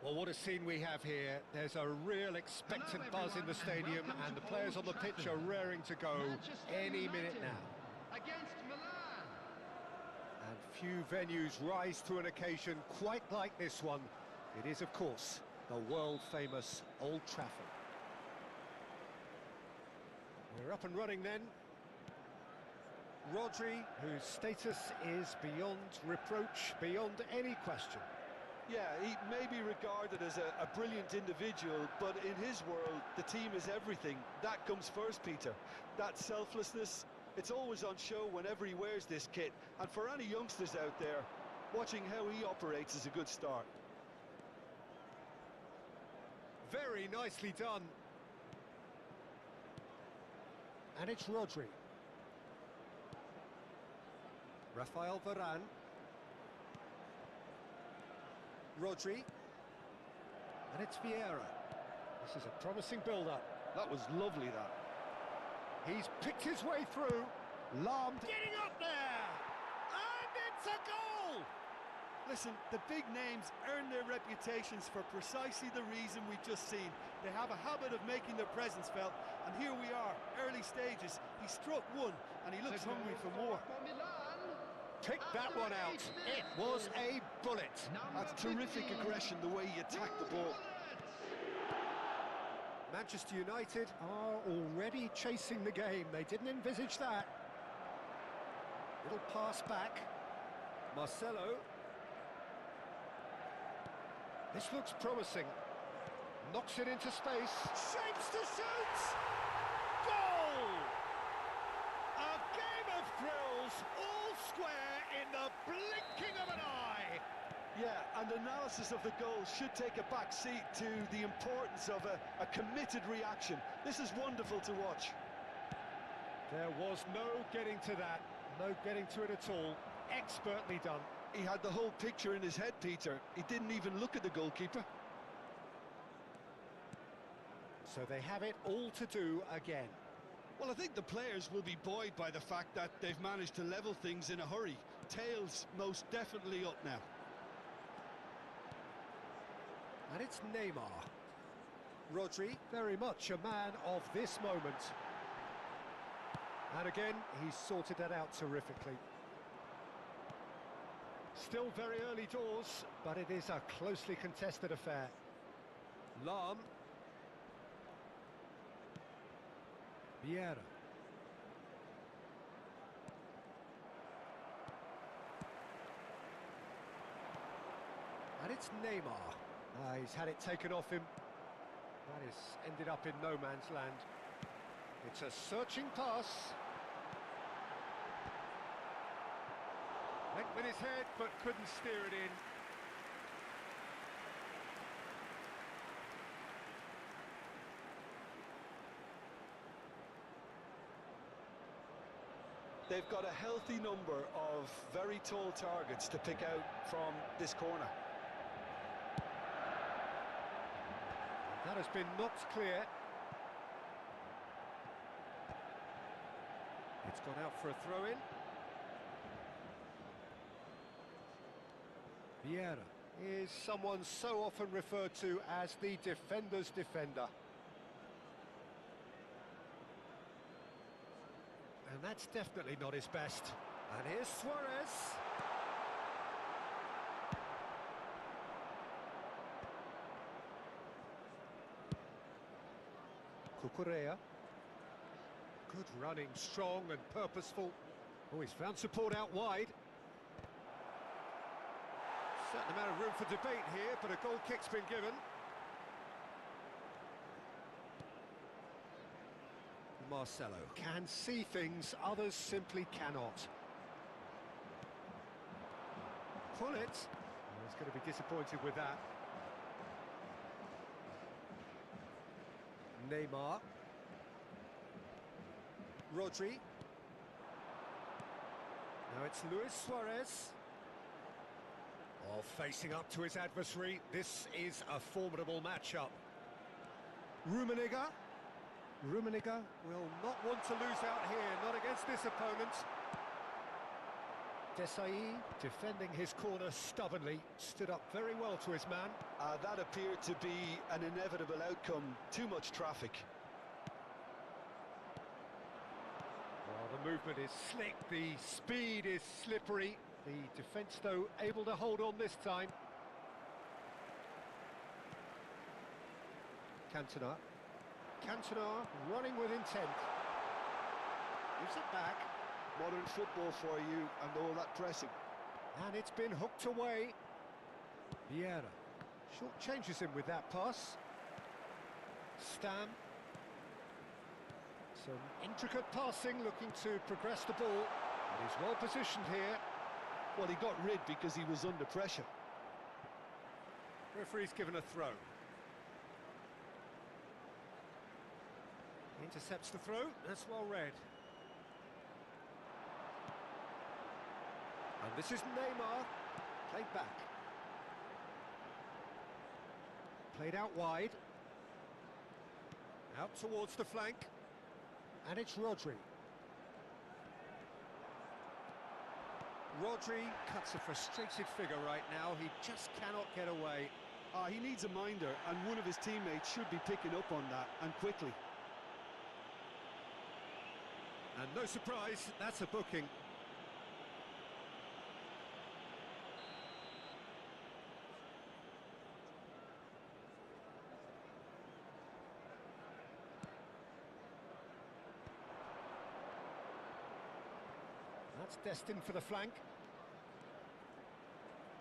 Well, what a scene we have here. There's a real expectant buzz in the stadium, and the players on the pitch are raring to go any minute now. Against Milan. And few venues rise to an occasion quite like this one. It is, of course, the world-famous Old Trafford. We're up and running then. Rodri, whose status is beyond reproach, beyond any question. Yeah, he may be regarded as a brilliant individual, but in his world, the team is everything. That comes first, Peter. That selflessness, it's always on show whenever he wears this kit. And for any youngsters out there, watching how he operates is a good start. Very nicely done. And it's Rodri. Rafael Varane. Rodri. And it's Vieira. This is a promising build-up. That was lovely, that. He's picked his way through. Lahm getting up there! And it's a goal! Listen, the big names earn their reputations for precisely the reason we've just seen. They have a habit of making their presence felt, and here we are, early stages. He struck one, and he looks hungry for more. Pick that one out. It was a bullet. That's terrific aggression, the way he attacked the ball. Manchester United are already chasing the game. They didn't envisage that. Little pass back. Marcelo. This looks promising. Knocks it into space. Shapes to shoot! Goal! A game of thrills, all square in the blinking of an eye. Yeah, and analysis of the goal should take a back seat to the importance of a committed reaction. This is wonderful to watch. There was no getting to that, no getting to it at all. Expertly done. He had the whole picture in his head, Peter. He didn't even look at the goalkeeper. So they have it all to do again. Well, I think the players will be buoyed by the fact that they've managed to level things in a hurry. Tails most definitely up now. And it's Neymar. Rodri, very much a man of this moment. And again, he's sorted that out terrifically. Still very early doors, but it is a closely contested affair. Lahm. Vieira. And it's Neymar. He's had it taken off him. That has ended up in no man's land. It's a searching pass. Went with his head, but couldn't steer it in. They've got a healthy number of very tall targets to pick out from this corner. That has been knocked clear. It's gone out for a throw-in. Vieira is someone so often referred to as the defender's defender. And that's definitely not his best. And here's Suarez. Cucurella. Good running, strong and purposeful. Oh, he's found support out wide. Certain amount of room for debate here, but a goal kick's been given. Marcelo can see things others simply cannot. Pull it. Oh, he's going to be disappointed with that. Neymar. Rodri. Now it's Luis Suarez. Oh, facing up to his adversary. This is a formidable matchup. Rummenigge. Rummenigge will not want to lose out here, not against this opponent. Desai, defending his corner stubbornly, stood up very well to his man. That appeared to be an inevitable outcome. Too much traffic. Well, the movement is slick, the speed is slippery. The defence, though, able to hold on this time. Cantona. Cantona running with intent. Gives it back. Modern football for you and all that pressing. And it's been hooked away. Vieira short changes him with that pass. Stam. Some intricate passing, looking to progress the ball. And he's well positioned here. Well, he got rid because he was under pressure. Referee's given a throw. Intercepts the throw, that's well read. And this is Neymar, played back. Played out wide. Out towards the flank. And it's Rodri. Rodri cuts a frustrated figure right now, he just cannot get away. He needs a minder, and one of his teammates should be picking up on that, and quickly. And no surprise, that's a booking. That's destined for the flank.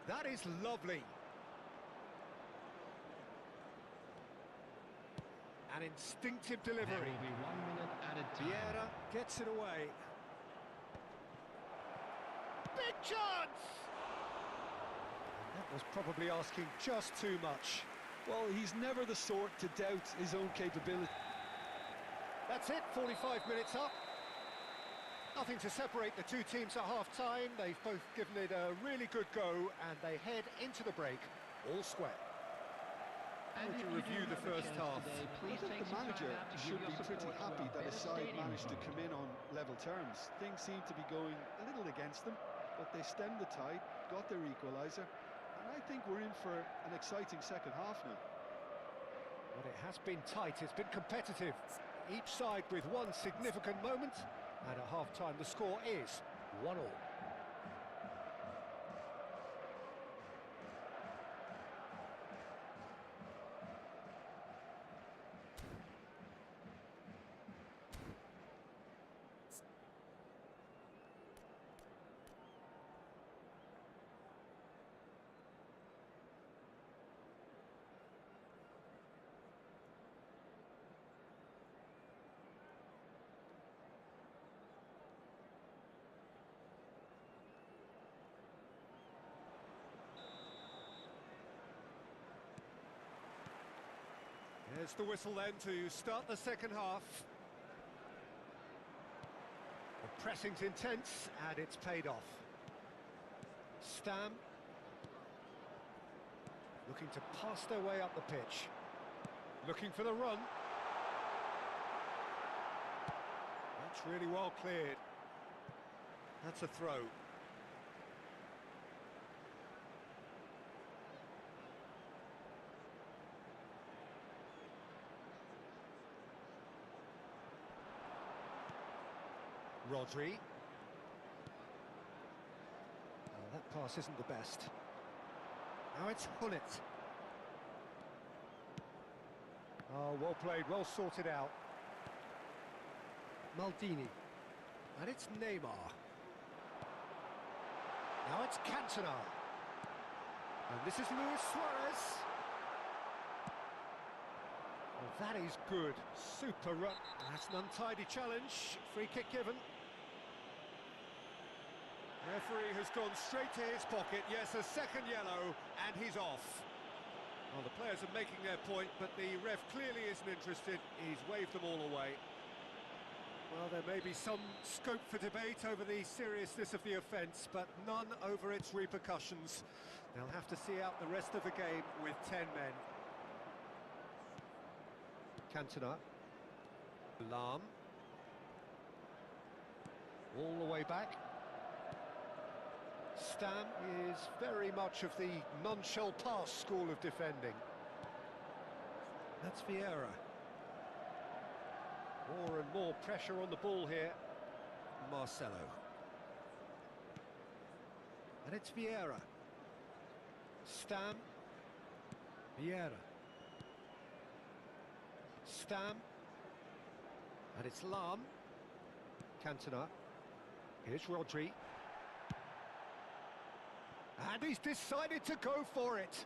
That is lovely. An instinctive delivery. There will be 1 minute added time. Vieira gets it away. Big chance! That was probably asking just too much. Well, he's never the sort to doubt his own capability. That's it, 45 minutes up. Nothing to separate the two teams at half-time. They've both given it a really good go, and they head into the break all square. And to review the first half. Please I think take the some manager time out to should give be your pretty support to happy our that his best side stadium managed to environment. come in on level terms. Things seem to be going a little against them, but they stemmed the tide, got their equaliser, and I think we're in for an exciting second half now. Well, it has been tight, it's been competitive. Each side with one significant moment, and at half-time the score is 1-1. There's the whistle then to start the second half. The pressing's intense and it's paid off. Stam looking to pass their way up the pitch. Looking for the run. That's really well cleared. That's a throw. Rodri. Oh, that pass isn't the best. Now it's Hullet. Oh, well played, well sorted out. Maldini. And it's Neymar. Now it's Cantona. And this is Luis Suarez. Well, that is good. Super run. That's an untidy challenge. Free kick given. Referee has gone straight to his pocket. Yes, a second yellow, and he's off. Well, the players are making their point, but the ref clearly isn't interested. He's waved them all away. Well, there may be some scope for debate over the seriousness of the offence, but none over its repercussions. They'll have to see out the rest of the game with 10 men. Cantona. Lahm. All the way back. Stam is very much of the non-shall-pass school of defending. That's Vieira. More and more pressure on the ball here. Marcelo. And it's Vieira. Stam. Vieira. Stam. And it's Lam. Cantona. Here's Rodri. And he's decided to go for it.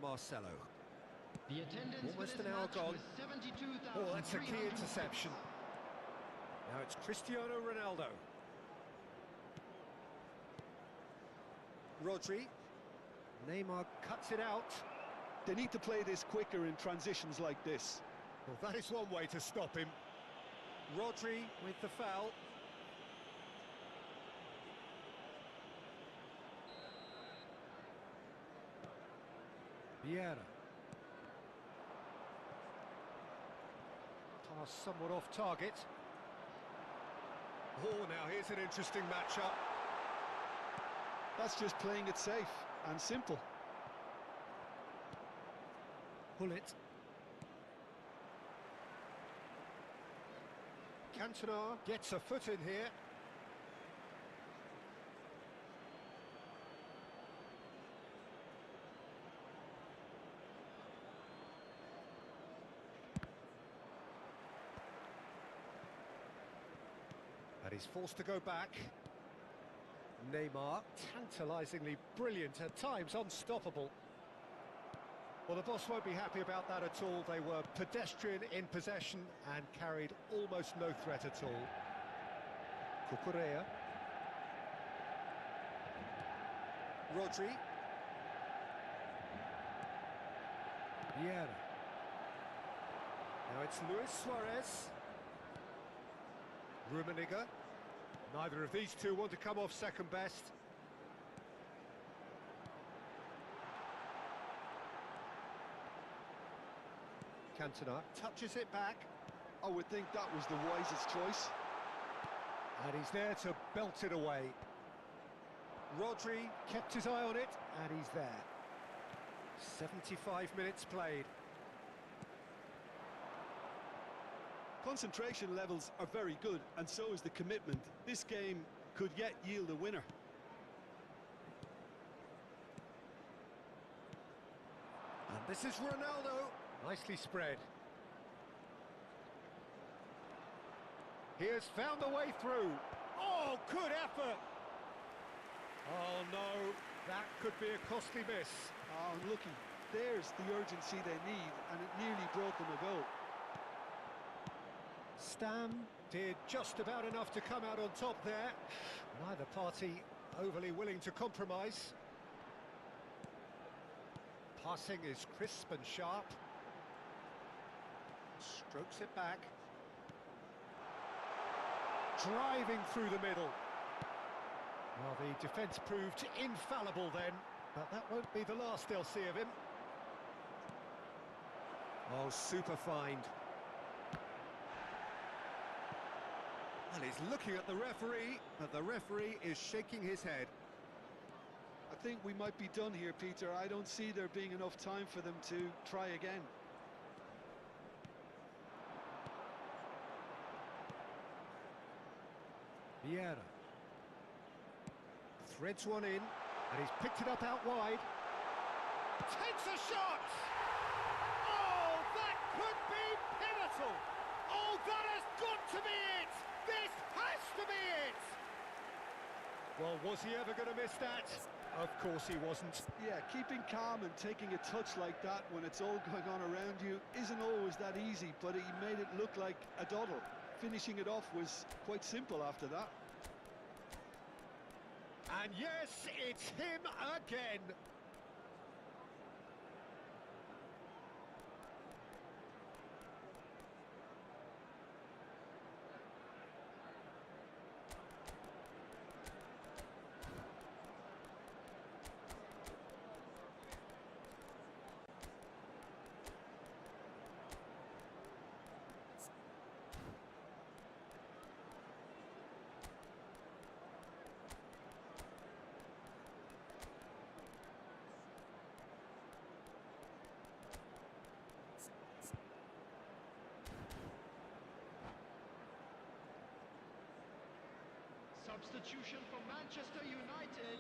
Marcelo. The attendance Almost for this an hour match gone. was 72,300. Oh, that's a key interception. Now it's Cristiano Ronaldo. Rodri. Neymar cuts it out. They need to play this quicker in transitions like this. Well, that is one way to stop him. Rodri with the foul. Vieira. Pass somewhat off target. Oh, now here's an interesting matchup. That's just playing it safe and simple. Pull it. Cantona gets a foot in here. And he's forced to go back. Neymar, tantalisingly brilliant, at times unstoppable. Well, the boss won't be happy about that at all. They were pedestrian in possession and carried almost no threat at all. Cucurella. Rodri. Vieira. Now it's Luis Suarez. Rummenigge. Neither of these two want to come off second best. Cantona touches it back. I would think that was the wisest choice. And he's there to belt it away. Rodri kept his eye on it, and he's there. 75 minutes played. Concentration levels are very good, and so is the commitment. This game could yet yield a winner. And this is Ronaldo. Nicely spread. He has found a way through. Oh, good effort. Oh, no. That could be a costly miss. Oh, looky, there's the urgency they need, and it nearly brought them a goal. Stam did just about enough to come out on top there. Neither party overly willing to compromise. Passing is crisp and sharp. Strokes it back. Driving through the middle. Well, the defence proved infallible then, but that won't be the last they'll see of him. Oh, super find. Well, he's looking at the referee, but the referee is shaking his head. I think we might be done here, Peter. I don't see there being enough time for them to try again. Vieira. Threads one in, and he's picked it up out wide. Takes a shot! Oh, that could be pivotal! Oh, that has got to be it! This has to be it! Well, was he ever going to miss that? Of course he wasn't. Yeah, keeping calm and taking a touch like that when it's all going on around you isn't always that easy, but he made it look like a doddle. Finishing it off was quite simple after that. And yes, it's him again. Substitution for Manchester United.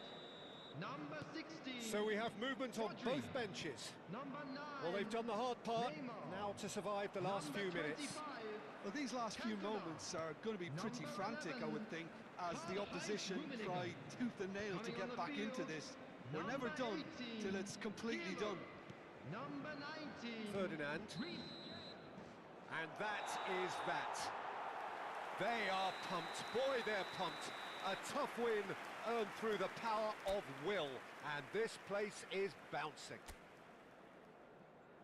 Number 16. So we have movement on Rodri. both benches. Number 9. Well, they've done the hard part, Neymar. now to survive the last Number few minutes. 25. Well, these last few Cantona. moments are going to be pretty Number frantic, I 11. would think, as the opposition Rummenigge. try tooth and nail to Coming on get the back into field. this. We're Number never done 18. till it's completely Pirlo. done. Number 19. Ferdinand. Reece. And that is that. They are pumped. Boy, they're pumped. A tough win earned through the power of will. And this place is bouncing.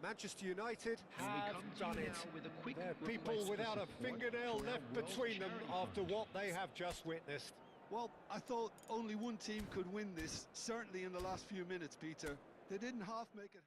Manchester United And we have come to done you it. now with a quick They're request people for without a support fingernail for our left World between them Charity after Fund. what they have just witnessed. Well, I thought only one team could win this, certainly in the last few minutes, Peter. They didn't half make it.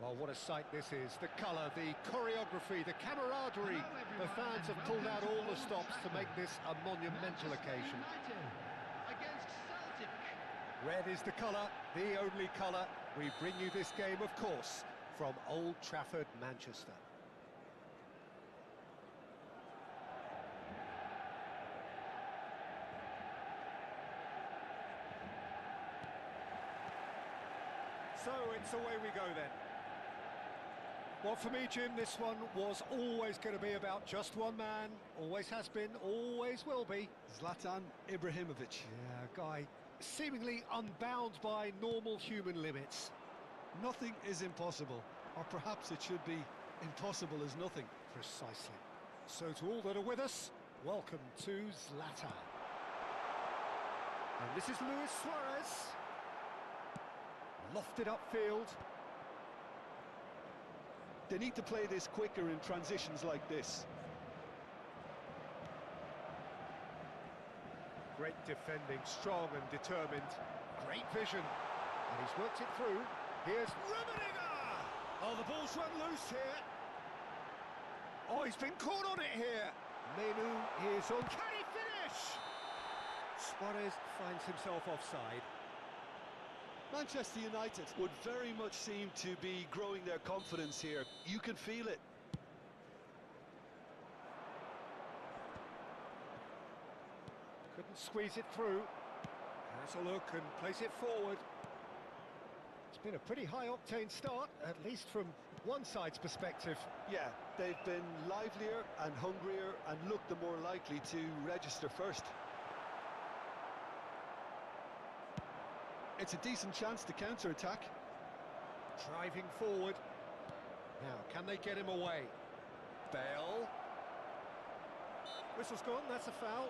Well, what a sight this is. The colour, the choreography, the camaraderie. The fans have pulled out all the stops to make this a monumental occasion. Against Celtic. Red is the colour, the only colour. We bring you this game, of course, from Old Trafford, Manchester. So it's away we go then. Well, for me, Jim, this one was always going to be about just one man. Always has been, always will be. Zlatan Ibrahimovic. Yeah, a guy seemingly unbound by normal human limits. Nothing is impossible, or perhaps it should be impossible as nothing. Precisely. So to all that are with us, welcome to Zlatan. And this is Luis Suarez. Lofted upfield. They need to play this quicker in transitions like this. Great defending, strong and determined. Great vision. And he's worked it through. Here's Rummenigge! Oh, the ball's run loose here. Oh, he's been caught on it here. Menu is on. Can he finish? Suarez finds himself offside. Manchester United would very much seem to be growing their confidence here. You can feel it. Couldn't squeeze it through. Has a look and place it forward. It's been a pretty high-octane start, at least from one side's perspective. Yeah, they've been livelier and hungrier and looked the more likely to register first. It's a decent chance to counter-attack. Driving forward. Now, can they get him away? Bale. Whistle's gone, that's a foul.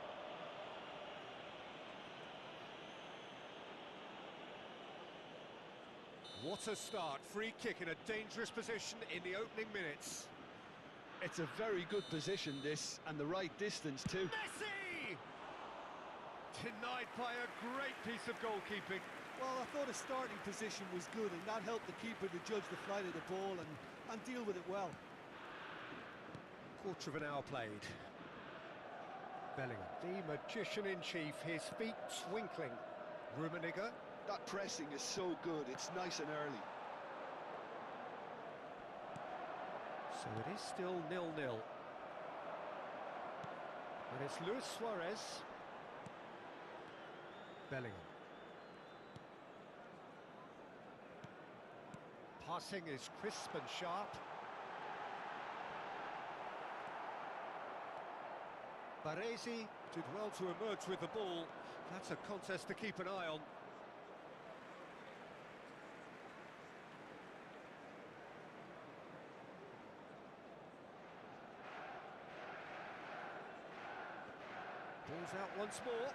What a start. Free kick in a dangerous position in the opening minutes. It's a very good position, this, and the right distance too. Messi! Denied by a great piece of goalkeeping. Well, I thought his starting position was good, and that helped the keeper to judge the flight of the ball and deal with it well. Quarter of an hour played. Bellingham, the magician-in-chief, his feet twinkling. Rummenigge. That pressing is so good, it's nice and early. So it is still 0-0. And it's Luis Suarez. Bellingham. Passing is crisp and sharp. Baresi did well to emerge with the ball. That's a contest to keep an eye on. Ball's out once more.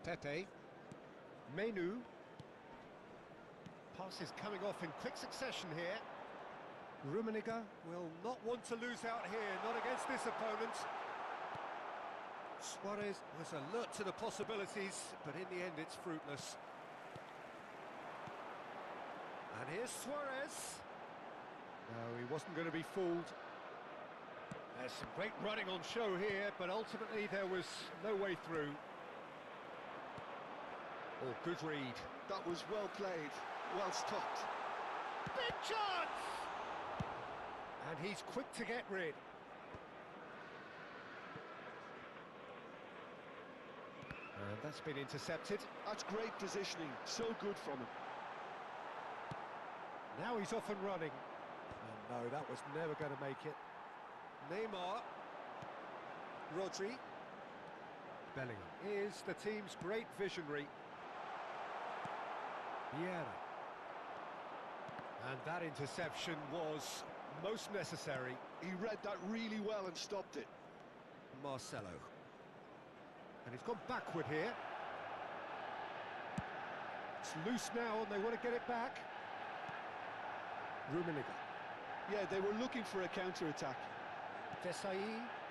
Pepe. Menu. Pass is coming off in quick succession here. Rummenigge will not want to lose out here, not against this opponent. Suarez was alert to the possibilities, but in the end it's fruitless. And here's Suarez. No, he wasn't going to be fooled. There's some great running on show here, but ultimately there was no way through. Oh, good read. That was well played, well stopped. Big chance! And he's quick to get rid. And that's been intercepted. That's great positioning, so good from him. Now he's off and running. Oh no, that was never going to make it. Neymar. Rodri. Bellingham is the team's great visionary. Vieira. And that interception was most necessary. He read that really well and stopped it. Marcelo. And he's gone backward here. It's loose now and they want to get it back. Rummenigge. Yeah, they were looking for a counter-attack. Desai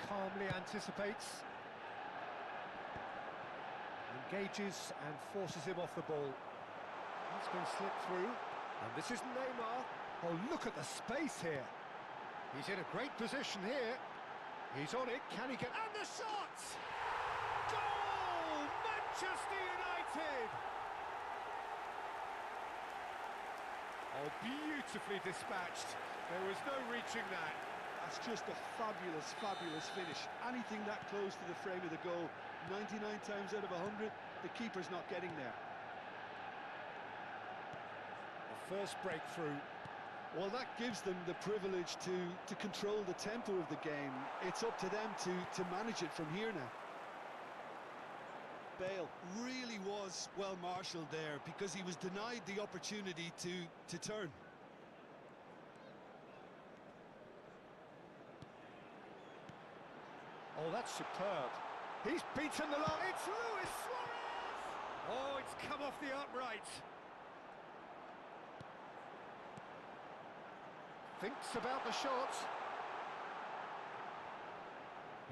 calmly anticipates. Engages and forces him off the ball. He's been slipped through. And this is Neymar. Oh, look at the space here. He's in a great position here. He's on it. Can he get... And the shot! Goal! Manchester United! Oh, beautifully dispatched. There was no reaching that. That's just a fabulous, fabulous finish. Anything that close to the frame of the goal, 99 times out of 100, the keeper's not getting there. The first breakthrough. Well, that gives them the privilege to control the tempo of the game. It's up to them to manage it from here now. Bale really was well marshalled there because he was denied the opportunity to turn. Oh, that's superb. He's beaten the line. It's Luis Suarez! Oh, it's come off the upright. Thinks about the shot.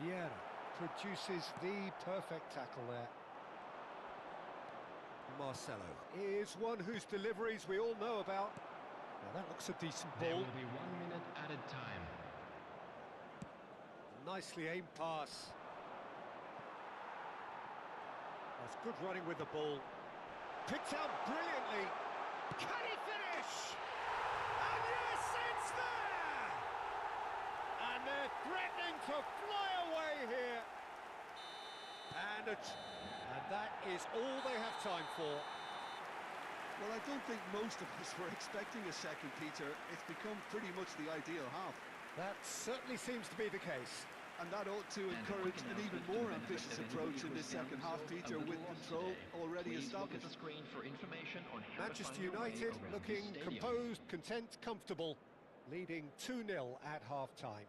Vieira produces the perfect tackle there. Marcelo is one whose deliveries we all know about. Now that looks a decent ball. There will be 1 minute added time. Nicely aimed pass. That's good running with the ball. Picked out brilliantly. Can he finish? And yes, it's there! And they're threatening to fly away here. And that is all they have time for. Well, I don't think most of us were expecting a second, Peter. It's become pretty much the ideal half. That certainly seems to be the case. And that ought to encourage an even more ambitious approach in this second half, Peter, with control already established. Manchester United looking composed, content, comfortable, leading 2-0 at half-time.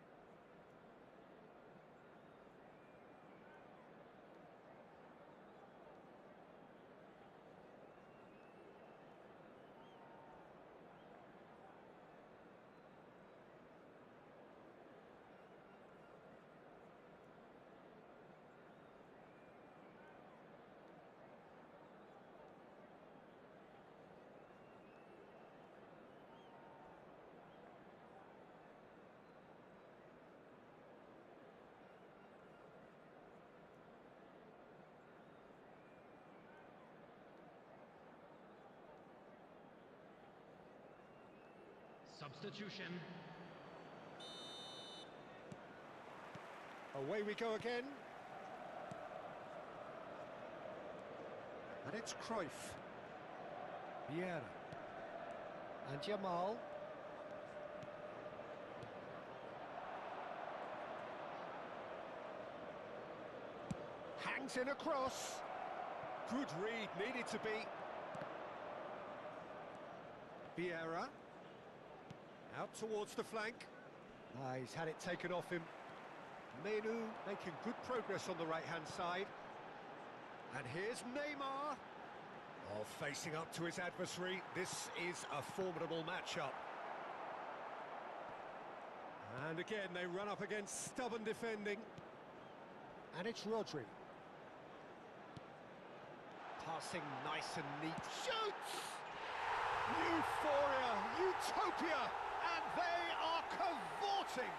Substitution. Away we go again. And it's Cruyff. Vieira. And Jamal. Hangs in a cross. Good read, needed to be. Vieira. Out towards the flank. He's had it taken off him. Menu making good progress on the right-hand side. And here's Neymar. Oh, facing up to his adversary. This is a formidable matchup. And again, they run up against stubborn defending. And it's Rodri. Passing nice and neat. Shoots! Euphoria! Utopia! And they are cavorting.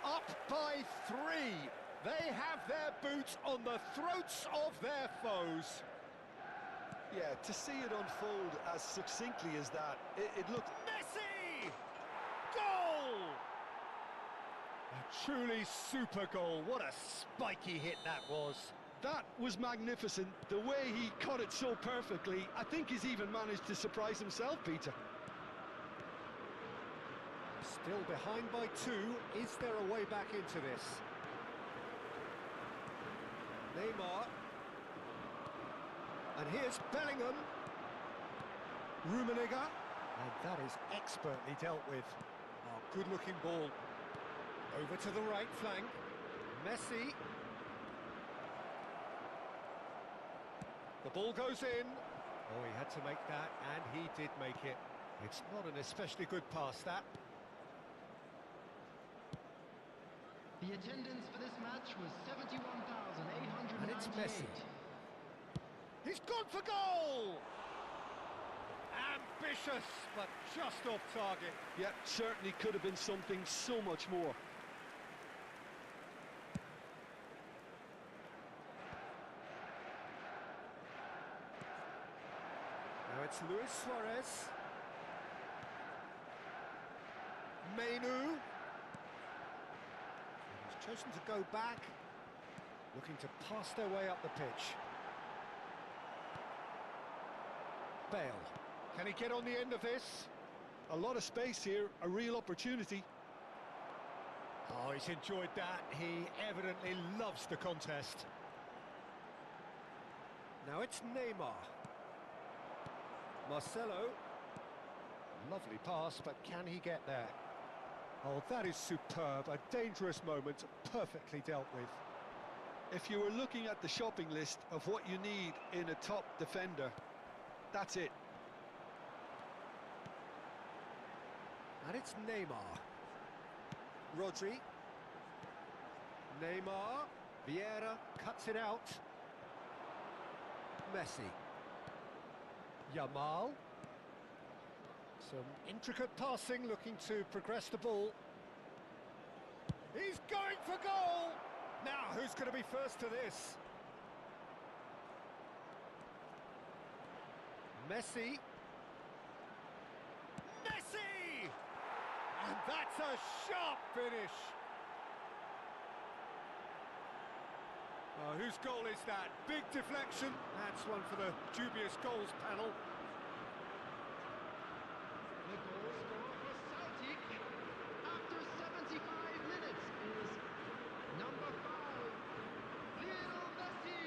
Up by 3. They have their boots on the throats of their foes. Yeah, to see it unfold as succinctly as that, it looked... Messi! Goal! A truly super goal. What a spiky hit that was. That was magnificent. The way he caught it so perfectly, I think he's even managed to surprise himself, Peter. Still behind by 2. Is there a way back into this? Neymar. And here's Bellingham. Rummenigge. And that is expertly dealt with. Oh, good-looking ball. Over to the right flank. Messi. The ball goes in. Oh, he had to make that, and he did make it. It's not an especially good pass, that. The attendance for this match was 71,898. And it's Messi. He's gone for goal! Ambitious, but just off target. Yeah, certainly could have been something so much more. Now it's Luis Suarez. Mainu. He's chosen to go back, looking to pass their way up the pitch. Bale. Can he get on the end of this? A lot of space here, a real opportunity. Oh, he's enjoyed that. He evidently loves the contest. Now it's Neymar. Marcelo. Lovely pass, but can he get there? Oh, that is superb. A dangerous moment, perfectly dealt with. If you were looking at the shopping list of what you need in a top defender, that's it. And it's Neymar. Rodri. Neymar. Vieira cuts it out. Messi. Yamal. Some intricate passing, looking to progress the ball. He's going for goal! Now, who's going to be first to this? Messi. Messi! And that's a sharp finish. Whose goal is that? Big deflection. That's one for the dubious goals panel. The goal scorer for Celtic after 75 minutes is number 5, Lionel Messi.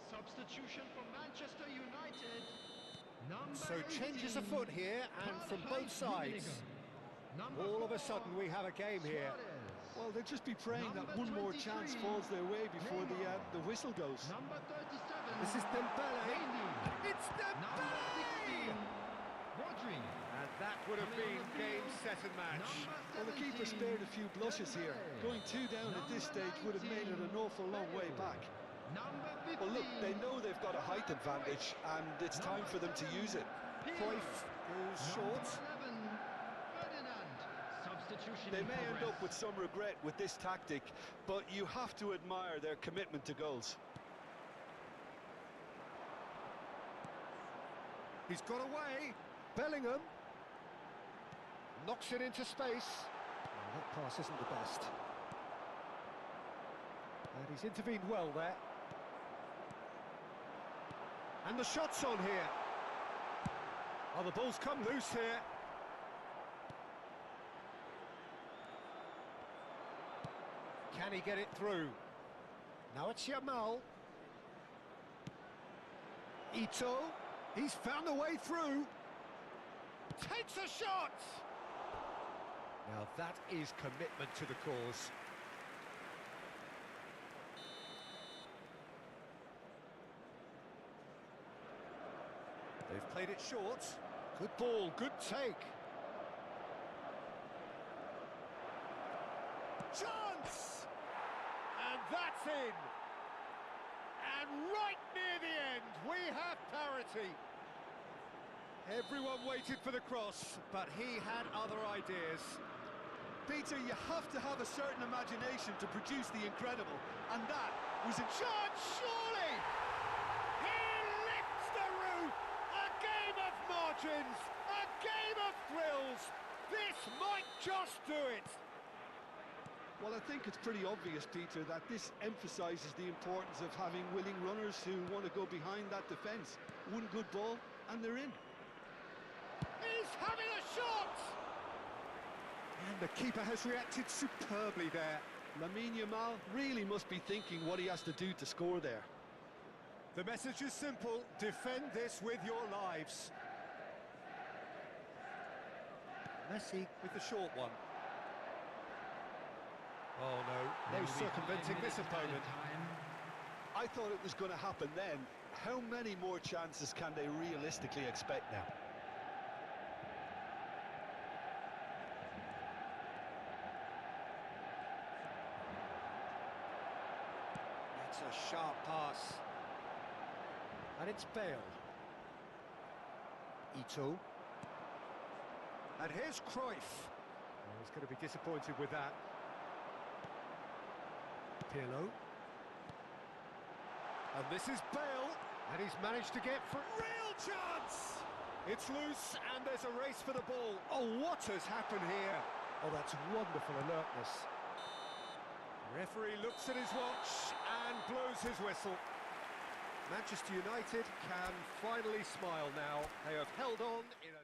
Substitution from Manchester United. So changes afoot here, and from both sides. All of a sudden we have a game here. Well, they'll just be praying that one more chance falls their way before the whistle goes. Number 37. This is Dembele. Mendy. It's Number Dembele! 16. Rodri. And that would have been game, set and match. Well, the keeper spared a few blushes here. Going 2 down at this stage would have made it an awful long way back. Number 15. Well, look, they know they've got a height advantage, and it's time for them to use it. Cruyff goes short. They may end up with some regret with this tactic, but you have to admire their commitment to goals. He's got away. Bellingham knocks it into space. Oh, that pass isn't the best. And he's intervened well there. And the shot's on here. Oh, the ball's come loose here. Can he get it through? Now it's Yamal. Ito. He's found a way through. Takes a shot! Now that is commitment to the cause. They've played it short. Good ball, good take. Chance! And that's in. And right near the end, we have parity. Everyone waited for the cross, but he had other ideas. Peter, you have to have a certain imagination to produce the incredible, and that was a chance, surely! He lifts the roof! A game of margins! A game of thrills! This might just do it! Well, I think it's pretty obvious, Peter, that this emphasises the importance of having willing runners who want to go behind that defence. One good ball, and they're in. He's having a shot! And the keeper has reacted superbly there. Lamine Yamal really must be thinking what he has to do to score there. The message is simple: defend this with your lives. Messi with the short one. Oh no, no circumventing this opponent. I thought it was going to happen then. How many more chances can they realistically expect now? It's a sharp pass. And it's Bale. Ito. And here's Cruyff. Oh, he's going to be disappointed with that. Pirlo. And this is Bale. And he's managed to get for real chance! It's loose and there's a race for the ball. Oh, what has happened here? Oh, that's wonderful alertness. The referee looks at his watch and blows his whistle. Manchester United can finally smile now. They have held on in a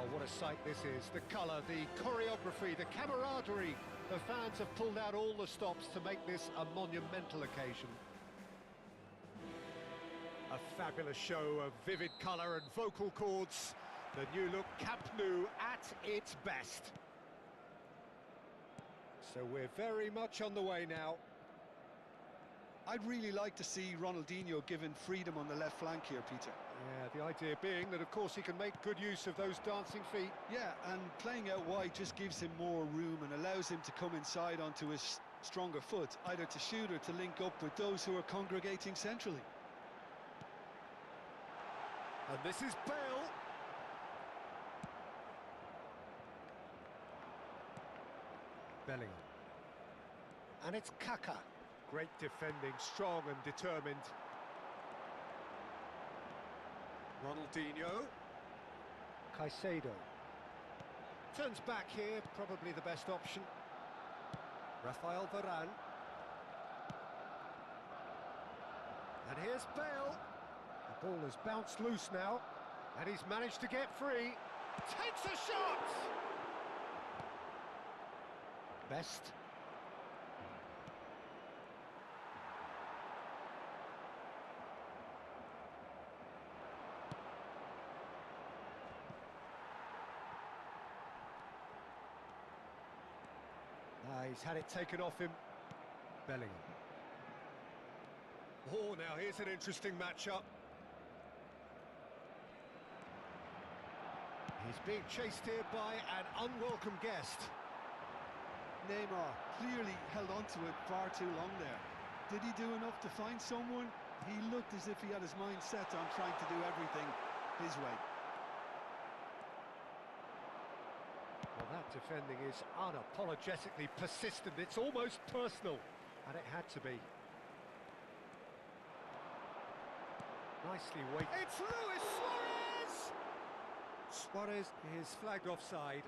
Oh, what a sight this is. The colour, the choreography, the camaraderie. The fans have pulled out all the stops to make this a monumental occasion. A fabulous show of vivid colour and vocal cords. The new look Camp Nou at its best. So we're very much on the way now. I'd really like to see Ronaldinho given freedom on the left flank here, Peter. Yeah, the idea being that, of course, he can make good use of those dancing feet. Yeah, and playing out wide just gives him more room and allows him to come inside onto his stronger foot, either to shoot or to link up with those who are congregating centrally. And this is Bale. Bellingham. And it's Kaka. Great defending, strong and determined. Ronaldinho. Caicedo. Turns back here, probably the best option. Rafael Varane. And here's Bale. The ball has bounced loose now, and he's managed to get free. Takes a shot! Best. He's had it taken off him. Bellingham. Oh, now here's an interesting matchup. He's being chased here by an unwelcome guest. Neymar clearly held on to it far too long there. Did he do enough to find someone? He looked as if he had his mind set on trying to do everything his way. Well, that defending is unapologetically persistent. It's almost personal, and it had to be. Nicely weighted. It's Luis Suarez! Suarez is flagged offside.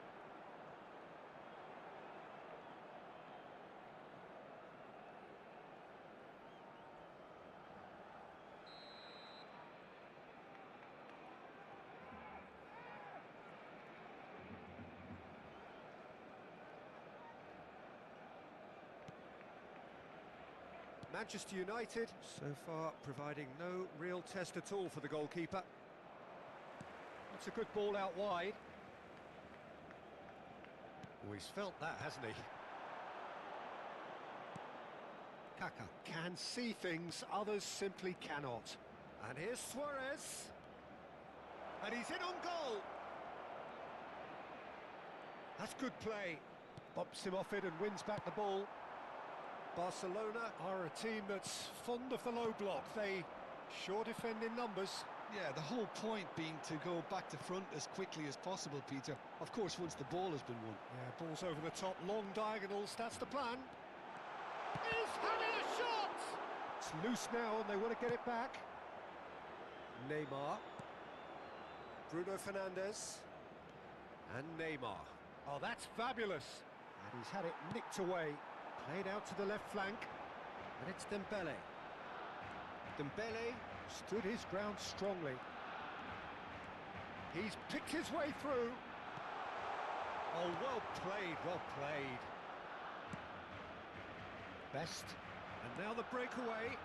Manchester United, so far, providing no real test at all for the goalkeeper. It's a good ball out wide. Oh, he's felt that, hasn't he? Kaka can see things others simply cannot. And here's Suarez. And he's in on goal. That's good play. Bumps him off it and wins back the ball. Barcelona are a team that's fond of the low block. They sure defend in numbers. Yeah, the whole point being to go back to front as quickly as possible, Peter. Of course, once the ball has been won. Yeah, balls over the top, long diagonals, that's the plan. He's having a shot! It's loose now and they want to get it back. Neymar. Bruno Fernandes. And Neymar. Oh, that's fabulous. And he's had it nicked away. Played out to the left flank, and it's Dembele. Dembele stood his ground strongly. He's picked his way through. Oh, well played, well played. Best, and now the breakaway,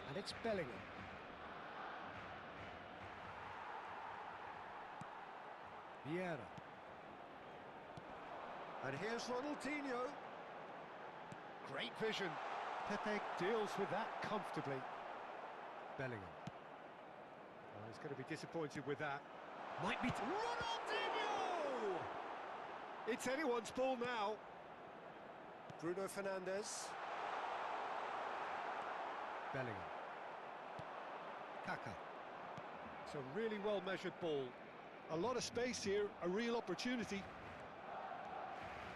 and it's Bellingham. Vieira. And here's Ronaldinho. Great vision. Pepe deals with that comfortably. Bellingham. Oh, he's going to be disappointed with that. Might be... Ronaldinho! It's anyone's ball now. Bruno Fernandes. Bellingham. Kaka. It's a really well-measured ball. A lot of space here, a real opportunity.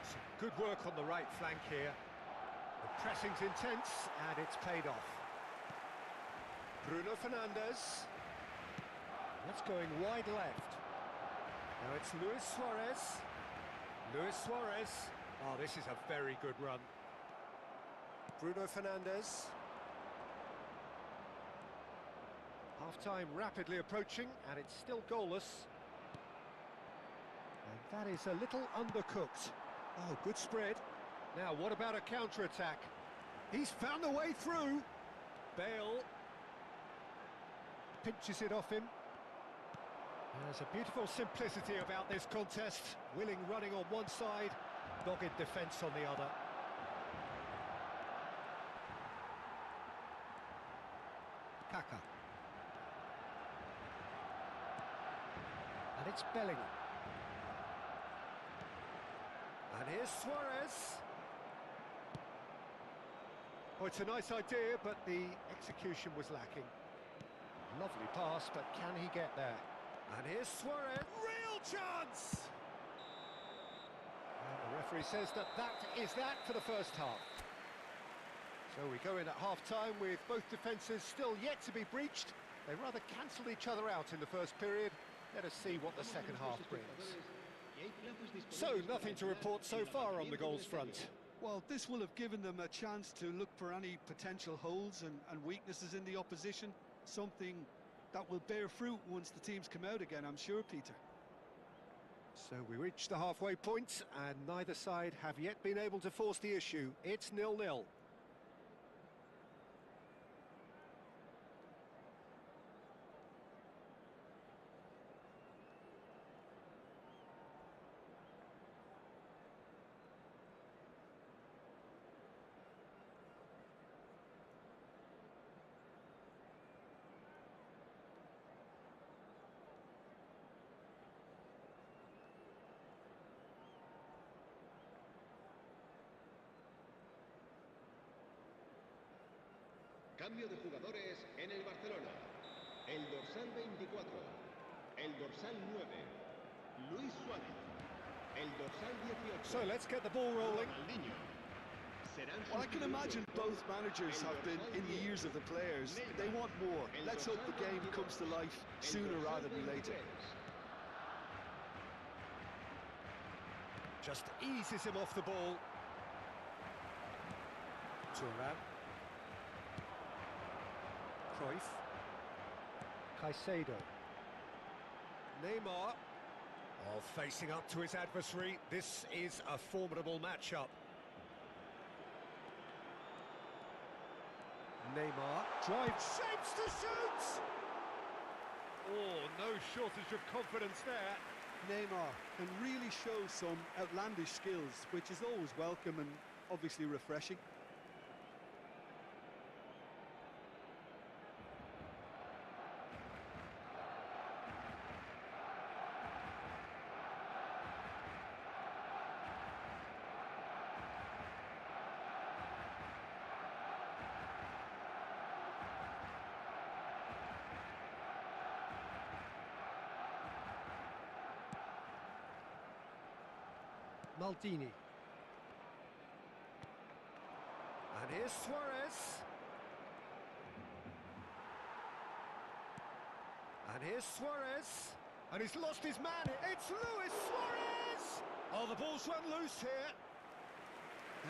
Some good work on the right flank here. The pressing's intense, and it's paid off. Bruno Fernandes. That's going wide left. Now it's Luis Suarez. Luis Suarez. Oh, this is a very good run. Bruno Fernandes. Half-time rapidly approaching, and it's still goalless. That is a little undercooked. Oh, good spread. Now, what about a counter-attack? He's found a way through. Bale pinches it off him. There's a beautiful simplicity about this contest. Willing running on one side, dogged defence on the other. Kaka. And it's Bellingham. And here's Suarez. Oh, it's a nice idea, but the execution was lacking. Lovely pass, but can he get there? And here's Suarez. Real chance! And the referee says that is that for the first half. So we go in at half-time with both defences still yet to be breached. They rather cancelled each other out in the first period. Let us see what the second half brings. So, nothing to report so far on the goals front. Well, this will have given them a chance to look for any potential holes and weaknesses in the opposition. Something that will bear fruit once the teams come out again, I'm sure, Peter. So we reach the halfway point, and neither side have yet been able to force the issue. It's 0-0. Cambio de jugadores en el Barcelona. El dorsal 24, el dorsal 9, Luis Suárez. El dorsal 18. So let's get the ball rolling. Well, I can imagine both managers have been in the ears of the players. They want more. Let's hope the game comes to life sooner rather than later. Just eases him off the ball. Thuram. Cruyff. Caicedo. Neymar. Oh, facing up to his adversary. This is a formidable matchup. Neymar. Drive. Shapes to shoot! Oh, no shortage of confidence there. Neymar can really show some outlandish skills, which is always welcome and obviously refreshing. Maldini. And here's Suarez. And here's Suarez. And he's lost his man. It's Luis Suarez! Oh, the ball's run loose here.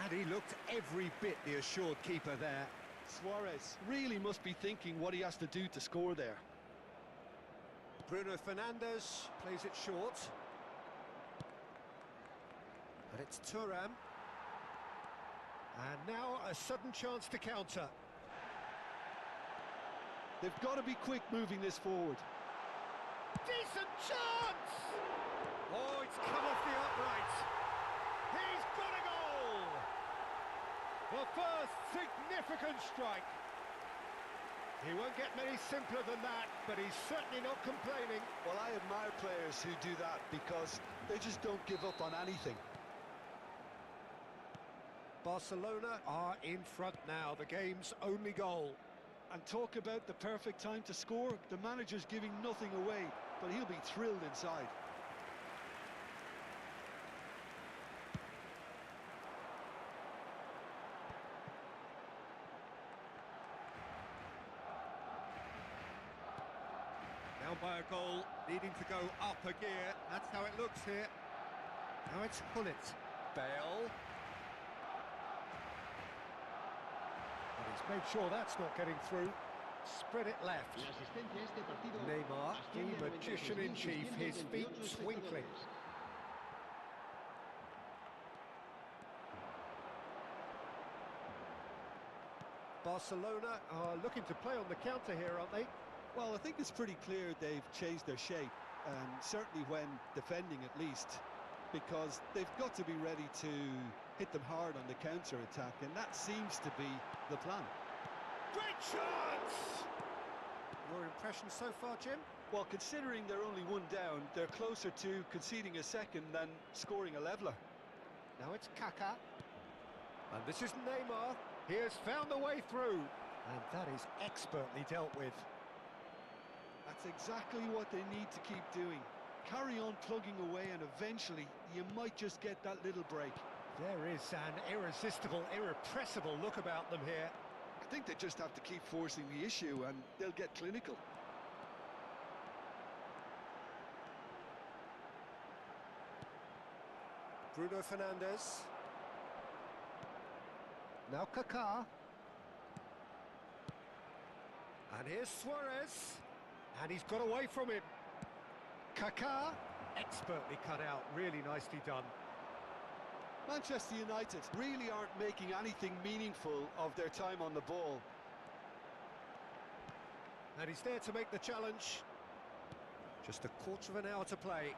And he looked every bit the assured keeper there. Suarez really must be thinking what he has to do to score there. Bruno Fernandes plays it short. And it's Thuram. And now a sudden chance to counter. They've got to be quick moving this forward. Decent chance! Oh, it's come off the upright. He's got a goal! The first significant strike. He won't get many simpler than that, but he's certainly not complaining. Well, I admire players who do that because they just don't give up on anything. Barcelona are in front now, the game's only goal. And talk about the perfect time to score. The manager's giving nothing away, but he'll be thrilled inside. Down by a goal, needing to go up a gear. That's how it looks here. Now it's Hullet. Bale. And he's made sure that's not getting through. Spread it left. Neymar, the magician in chief, his feet twinkling. Barcelona are looking to play on the counter here, aren't they? Well, I think it's pretty clear they've changed their shape, certainly when defending at least, because they've got to be ready to hit them hard on the counter-attack, and that seems to be the plan. Great chance! Your impression so far, Jim? Well, considering they're only one down, they're closer to conceding a second than scoring a leveller. Now it's Kaká. And this is Neymar. He has found a way through. And that is expertly dealt with. That's exactly what they need to keep doing. Carry on plugging away and eventually you might just get that little break. There is an irresistible, irrepressible look about them here. I think they just have to keep forcing the issue and they'll get clinical. Bruno Fernandes. Now Kaká. And here's Suarez. And he's got away from him. Kaká, expertly cut out, really nicely done. Manchester United really aren't making anything meaningful of their time on the ball. And he's there to make the challenge. Just a quarter of an hour to play.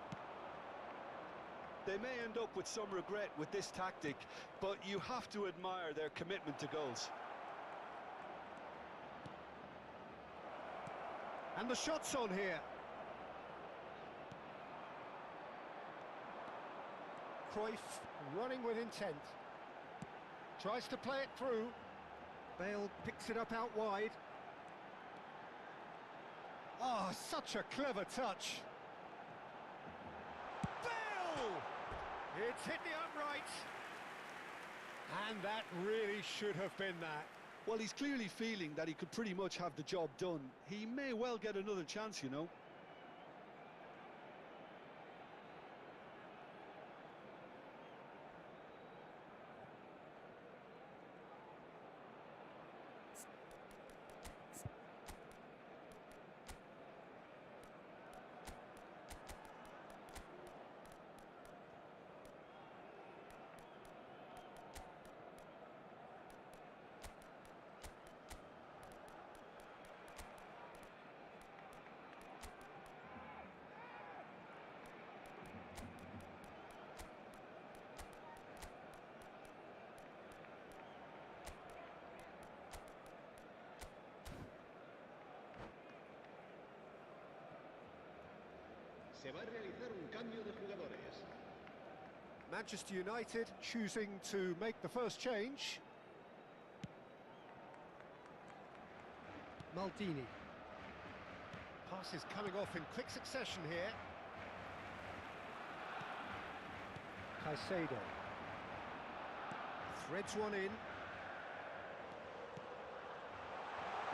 They may end up with some regret with this tactic, but you have to admire their commitment to goals. And the shot's on here. Cruyff running with intent. Tries to play it through. Bale picks it up out wide. Oh, such a clever touch. Bale! It's hit the upright. And that really should have been that. Well, he's clearly feeling that he could pretty much have the job done. He may well get another chance, you know. Se va a realizar un cambio de jugadores. Manchester United choosing to make the first change. Maldini. Passes coming off in quick succession here. Caicedo. Threads one in.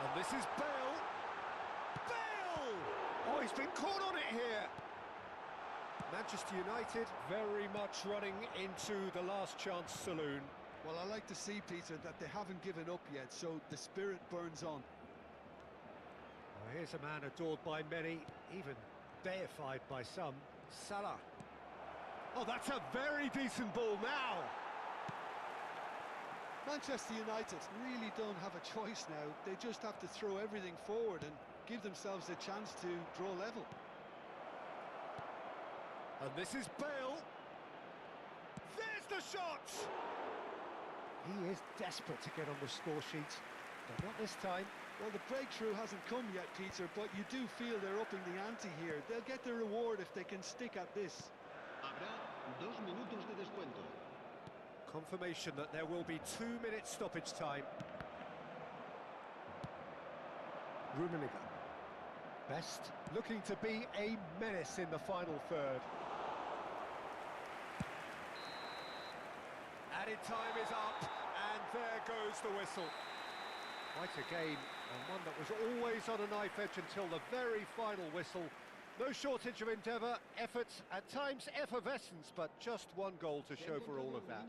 And this is Bale. Bale! Oh, he's been caught on it here. Manchester United very much running into the last chance saloon. Well, I like to see, Peter, that they haven't given up yet, so the spirit burns on. Oh, here's a man adored by many, even deified by some. Salah. Oh, that's a very decent ball now. Manchester United really don't have a choice now. They just have to throw everything forward and give themselves a chance to draw level. And this is Bale. There's the shot! He is desperate to get on the score sheet, but not this time. Well, the breakthrough hasn't come yet, Peter, but you do feel they're upping the ante here. They'll get their reward if they can stick at this. Habrá 2 minutos de descuento. Confirmation that there will be 2 minutes stoppage time. Rummenigge. Best looking to be a menace in the final third. Added time is up, and there goes the whistle. Quite a game, and one that was always on a knife edge until the very final whistle. No shortage of endeavour, effort, at times effervescence, but just one goal to show for all of that.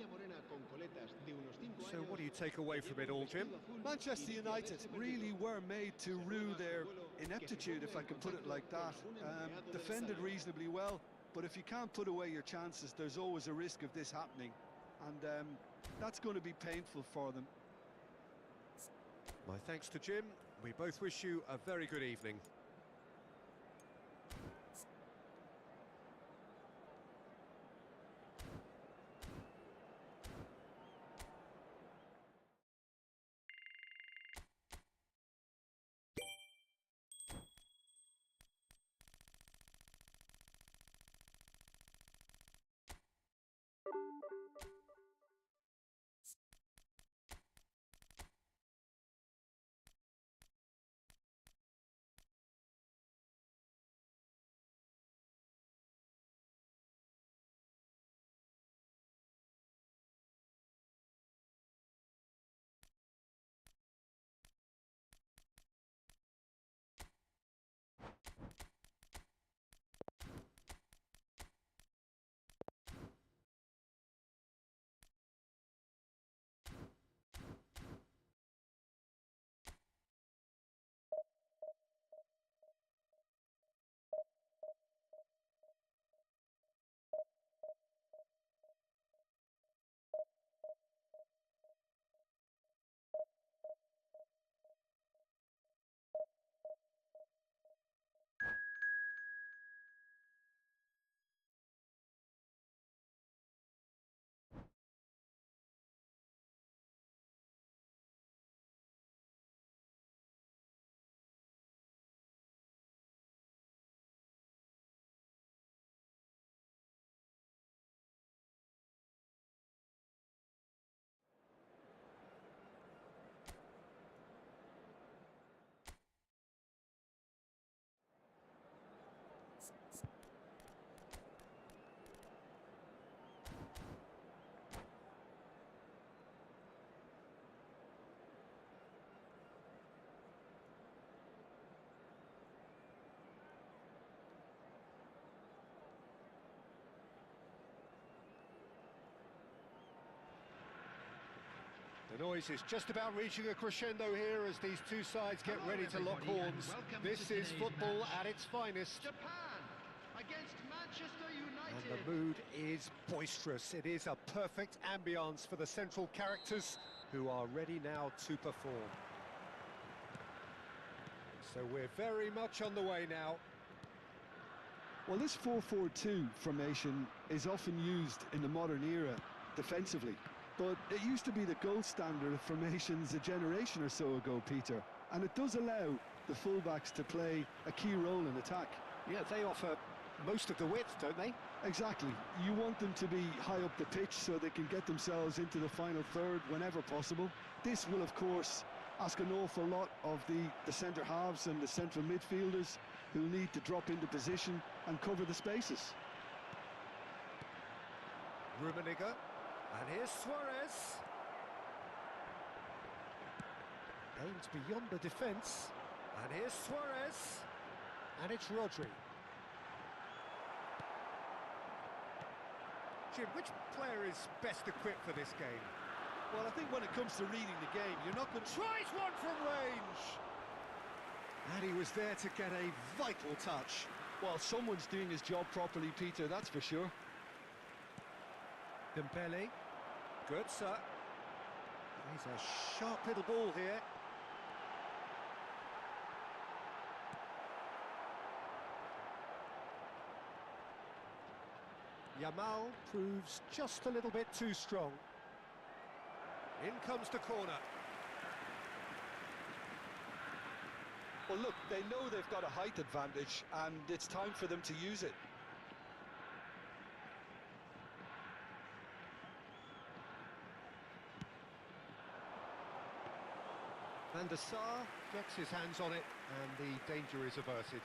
So what do you take away from it all, Jim? Manchester United really were made to rue their ineptitude, if I can put it like that. Defended reasonably well, but if you can't put away your chances, there's always a risk of this happening. And that's going to be painful for them. My thanks to Jim. We both wish you a very good evening. The noise is just about reaching a crescendo here as these two sides get Hello, ready to lock everybody, and horns. welcome This to is today's football match. at its finest. Japan against Manchester And United. the mood is boisterous. It is a perfect ambience for the central characters who are ready now to perform. So we're very much on the way now. Well, this 4-4-2 formation is often used in the modern era defensively, but it used to be the gold standard of formations a generation or so ago, Peter, and it does allow the fullbacks to play a key role in attack. Yeah, they offer most of the width, don't they? Exactly. You want them to be high up the pitch so they can get themselves into the final third whenever possible. This will, of course, ask an awful lot of the centre halves and the central midfielders who need to drop into position and cover the spaces. Rummenigge, and here's Suarez. Aims beyond the defence, and here's Suarez, and it's Rodri. Jim, which player is best equipped for this game? Well, I think when it comes to reading the game, you're not going to... Tries one from range! And he was there to get a vital touch. Well, someone's doing his job properly, Peter, that's for sure. Dembele, good sir. He's a sharp little ball here. Yamal proves just a little bit too strong. In comes the corner. Well, look, they know they've got a height advantage, and it's time for them to use it. Van der Sar gets his hands on it, and the danger is averted.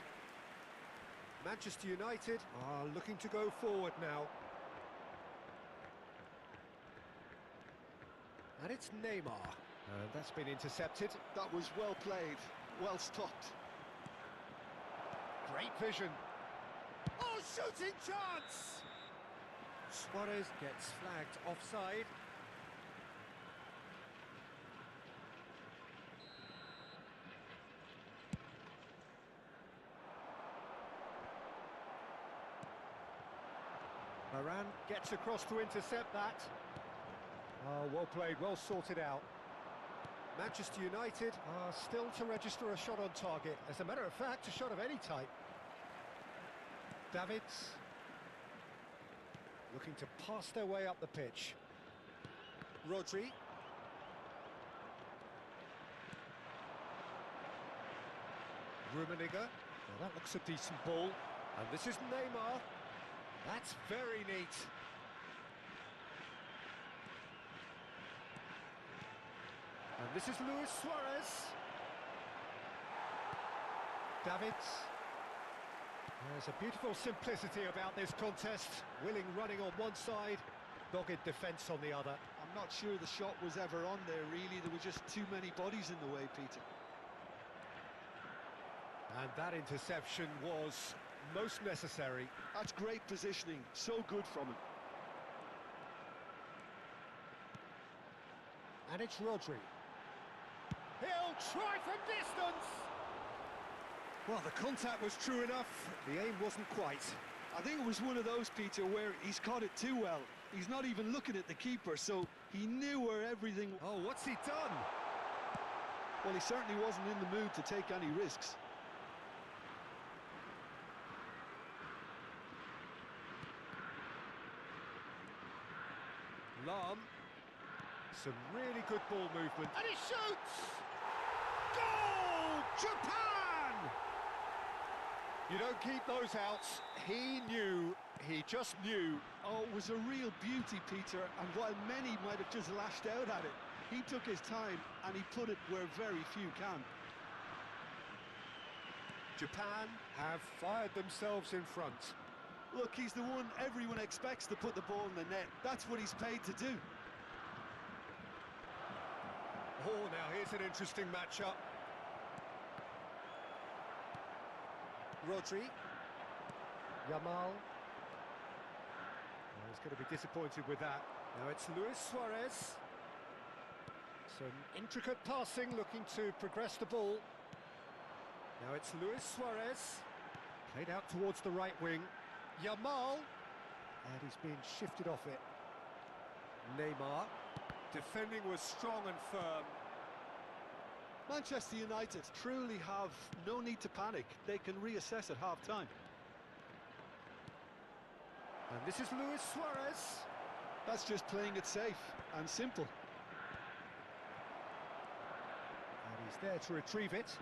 Manchester United are looking to go forward now. And it's Neymar. And that's been intercepted. That was well played, well stopped. Great vision. Oh, shooting chance! Suarez gets flagged offside. Varane gets across to intercept that. Oh, well played, well sorted out. Manchester United are still to register a shot on target. As a matter of fact, a shot of any type. Davids looking to pass their way up the pitch. Rodri. Rummenigge. Well, that looks a decent ball. And this is Neymar. That's very neat. And this is Luis Suarez. Davids. There's a beautiful simplicity about this contest. Willing running on one side, dogged defence on the other. I'm not sure the shot was ever on there, really. There were just too many bodies in the way, Peter. And that interception was most necessary. That's great positioning, so good from him. And it's Rodri. He'll try from distance! Well, the contact was true enough, the aim wasn't quite. I think it was one of those, Peter, where he's caught it too well. He's not even looking at the keeper, so he knew where everything... Oh, what's he done? Well, he certainly wasn't in the mood to take any risks. Lahm. Some really good ball movement. And he shoots! Goal! Japan! You don't keep those outs. He knew, he just knew. Oh, it was a real beauty, Peter, and while many might have just lashed out at it, he took his time and he put it where very few can. Japan have fired themselves in front. Look, he's the one everyone expects to put the ball in the net. That's what he's paid to do. Oh, now here's an interesting matchup. Rodri. Yamal. Oh, he's going to be disappointed with that. Now it's Luis Suarez. Some intricate passing, looking to progress the ball. Now it's Luis Suarez. Played out towards the right wing. Yamal. And he's been shifted off it. Neymar. Defending was strong and firm. Manchester United truly have no need to panic. They can reassess at half-time. And this is Luis Suarez. That's just playing it safe and simple. And he's there to retrieve it.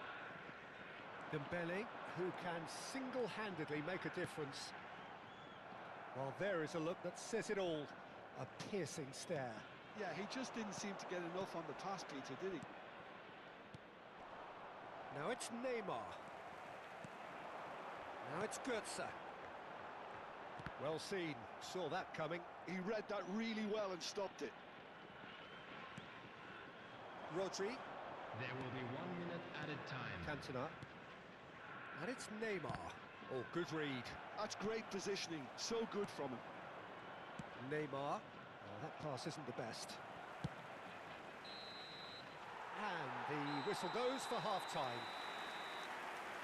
Dembele, who can single-handedly make a difference. Well, there is a look that says it all. A piercing stare. Yeah, he just didn't seem to get enough on the pass, Peter, did he? Now it's Neymar. Now it's Götze. Well seen, saw that coming. He read that really well and stopped it. Rodri. There will be 1 minute added time. Cantona. And it's Neymar. Oh, good read. That's great positioning, so good from him. Neymar. Oh, that pass isn't the best. And the whistle goes for half-time.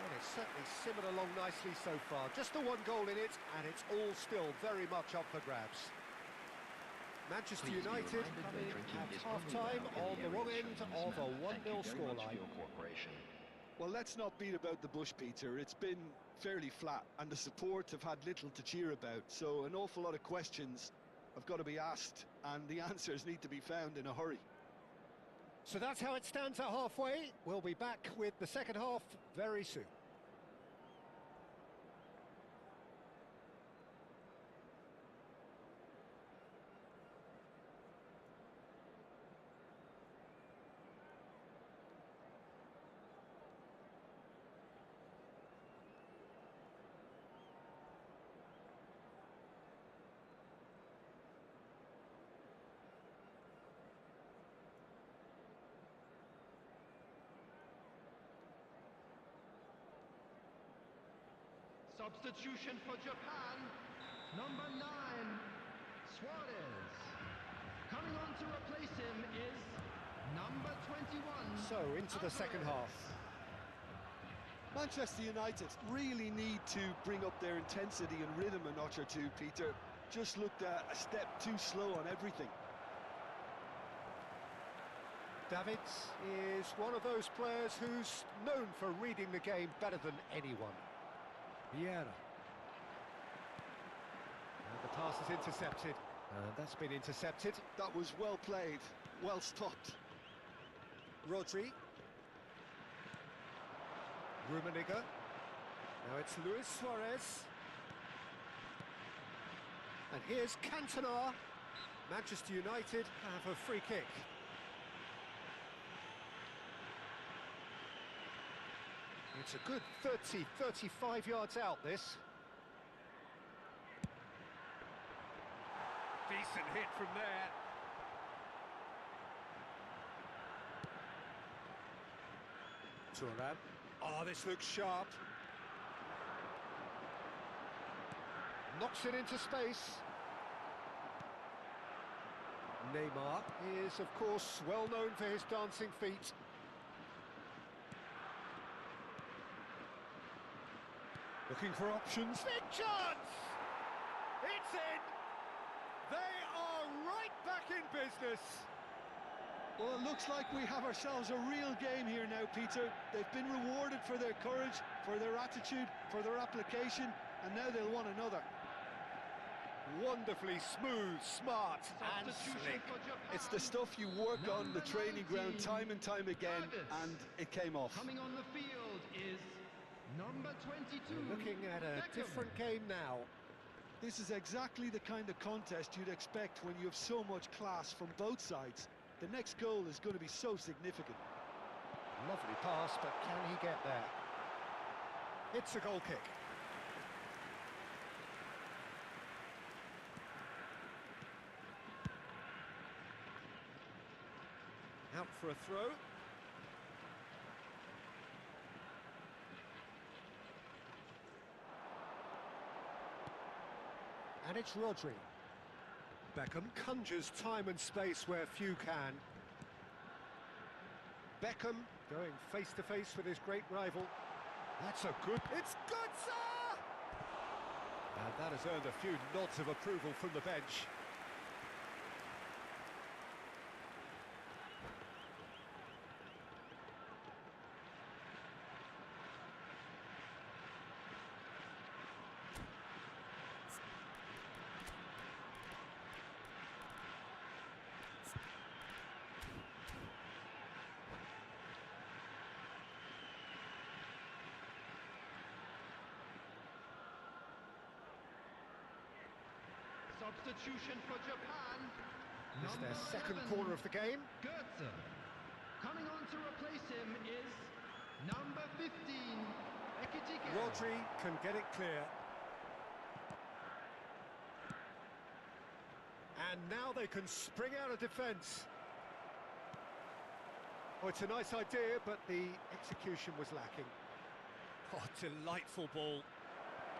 Well, it's certainly simmered along nicely so far. Just the one goal in it, and it's all still very much up for grabs. Manchester United coming at half-time on the wrong end of a 1-0 scoreline. Well, let's not beat about the bush, Peter. It's been fairly flat, and the support have had little to cheer about. So an awful lot of questions have got to be asked, and the answers need to be found in a hurry. So that's how it stands at halfway. We'll be back with the second half very soon. Substitution for Japan, number 9, Suarez. Coming on to replace him is number 21. So, into the second half. Manchester United really need to bring up their intensity and rhythm a notch or two, Peter. Just looked a step too slow on everything. Davids is one of those players who's known for reading the game better than anyone. Vieira. And the pass is intercepted. And that's been intercepted. That was well played, well stopped. Rodri. Rummenigge. Now it's Luis Suarez. And here's Cantona. Manchester United have a free kick. It's a good 30, 35 yards out, this. Decent hit from there. Thuram. Oh, this looks sharp. Knocks it into space. Neymar is, of course, well known for his dancing feet. Looking for options. Big chance! It's in! They are right back in business. Well, it looks like we have ourselves a real game here now, Peter. They've been rewarded for their courage, for their attitude, for their application, and now they'll want another. Wonderfully smooth, smart and slick. It's the stuff you work on the training ground time and time again, and it came off. Coming on the field is number 22. We're looking at a different game now. This is exactly the kind of contest you'd expect when you have so much class from both sides. The next goal is going to be so significant. Lovely pass, but can he get there? It's a goal kick. Out for a throw. And it's Rodri. Beckham conjures time and space where few can. Beckham going face to face with his great rival. That's a good... It's good, sir! And that has earned a few nods of approval from the bench. Substitution for Japan. It's their second 11, corner of the game. Goetze. Coming on to replace him is number 15, Ekitike. Rodri can get it clear. And now they can spring out of defence. Oh, it's a nice idea, but the execution was lacking. Oh, delightful ball.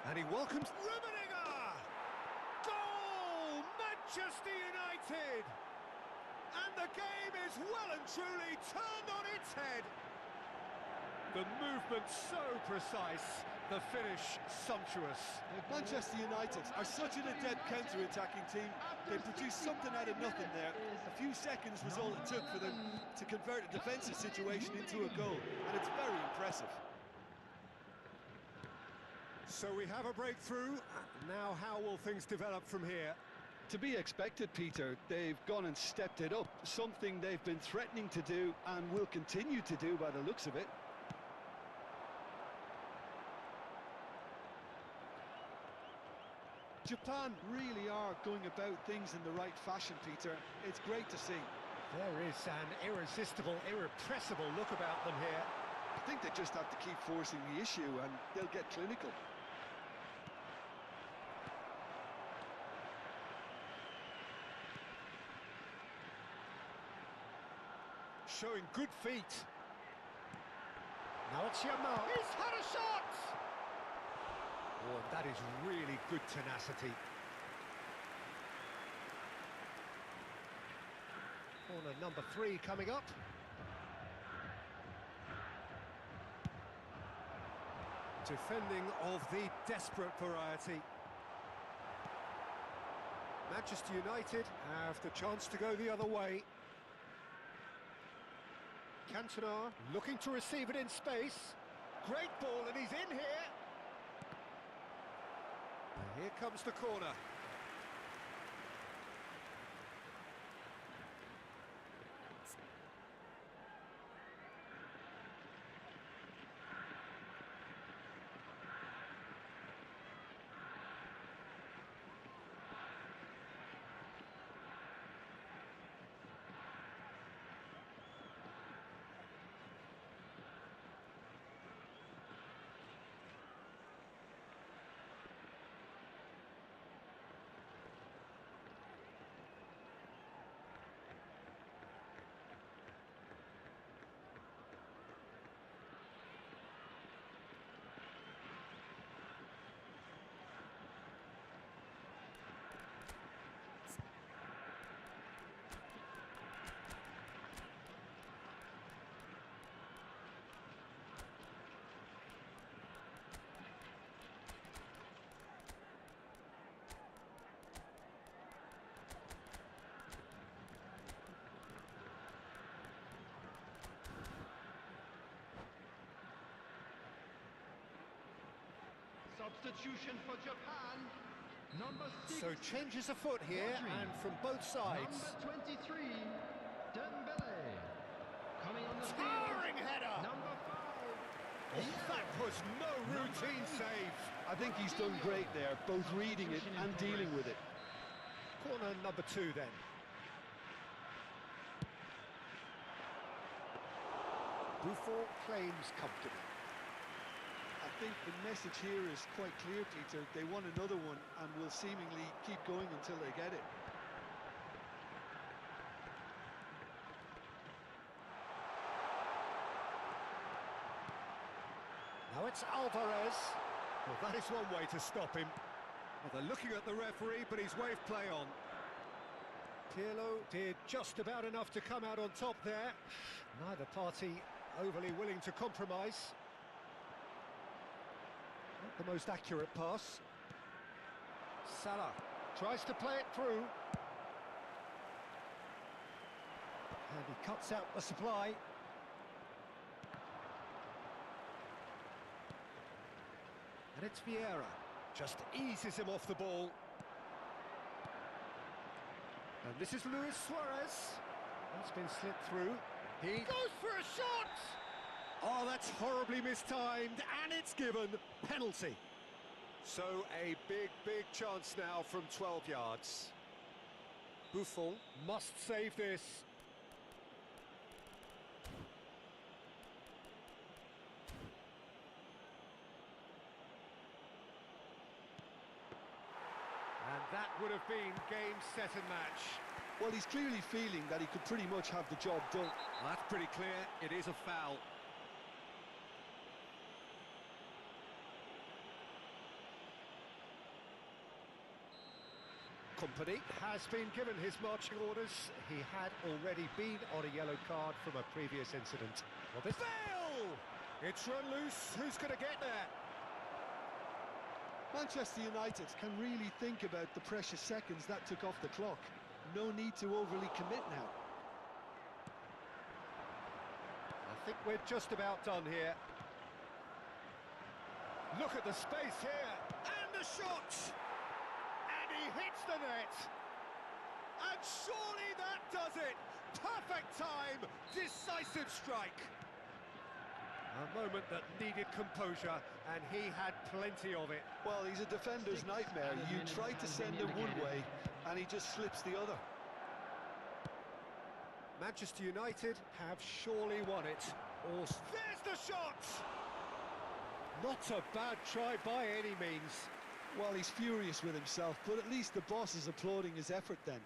And he welcomes Rummenigge! Goal! Manchester United! And the game is well and truly turned on its head. The movement so precise, the finish sumptuous. Manchester United are such an adept counter-attacking team. They produced something out of nothing there. A few seconds was all it took for them to convert a defensive situation into a goal, and it's very impressive. So we have a breakthrough. Now how will things develop from here? To be expected, Peter. They've gone and stepped it up, something they've been threatening to do and will continue to do by the looks of it. Japan really are going about things in the right fashion, Peter. It's great to see. There is an irresistible, irrepressible look about them here. I think they just have to keep forcing the issue and they'll get clinical. Showing good feet. Now it's Yamal. He's had a shot! Oh, that is really good tenacity. Corner number 3 coming up. Defending of the desperate variety. Manchester United have the chance to go the other way. Cantona looking to receive it in space. Great ball, and he's in here. And here comes the corner. Substitution for Japan, number 6. So changes afoot here, Rodri. and from both sides. Number 23, Dembele. Coming on the Towering field, header! number 5. Oh, that was no routine save. I think he's done great there, both reading it and dealing with it. Corner number 2 then. Buffon claims comfortably. I think the message here is quite clear, Peter. They want another one and will seemingly keep going until they get it. Now it's Alvarez. Well, that is one way to stop him. Well, they're looking at the referee, but he's waved play on. Pirlo did just about enough to come out on top there. Neither party overly willing to compromise. Not the most accurate pass. Salah tries to play it through. And he cuts out the supply. And it's Vieira. Just eases him off the ball. And this is Luis Suarez. That's been slipped through. He goes for a shot! Oh, that's horribly mistimed, and it's given. Penalty. So a big chance now from 12 yards. Buffon must save this. And that would have been game, set and match. Well, he's clearly feeling that he could pretty much have the job done. Well, that's pretty clear. It is a foul. Company has been given his marching orders. He had already been on a yellow card from a previous incident. Well, this fail! It's run loose. Who's going to get there? Manchester United can really think about the precious seconds that took off the clock. No need to overly commit now. I think we're just about done here. Look at the space here. And the shot! And he hits the net. And surely that does it. Perfect time. Decisive strike. A moment that needed composure, and he had plenty of it. Well, he's a defender's nightmare. You try to send him one way, and he just slips the other. Manchester United have surely won it. Or there's the shot! Not a bad try by any means. Well, he's furious with himself, but at least the boss is applauding his effort then.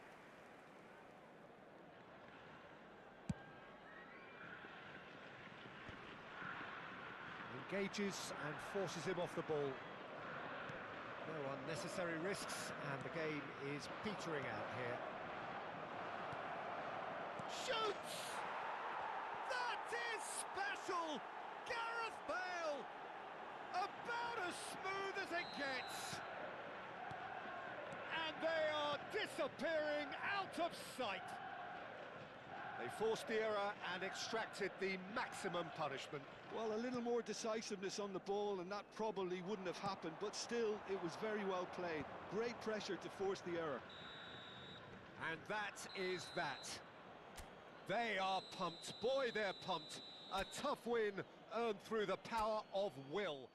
Engages and forces him off the ball. No unnecessary risks, and the game is petering out here. Shoots! That is special! Gareth Bale! About as smooth as it gets! And they are disappearing out of sight. They forced the error and extracted the maximum punishment. Well, a little more decisiveness on the ball and that probably wouldn't have happened, but still, it was very well played. Great pressure to force the error. And that is that. They are pumped. Boy, they're pumped. A tough win earned through the power of will.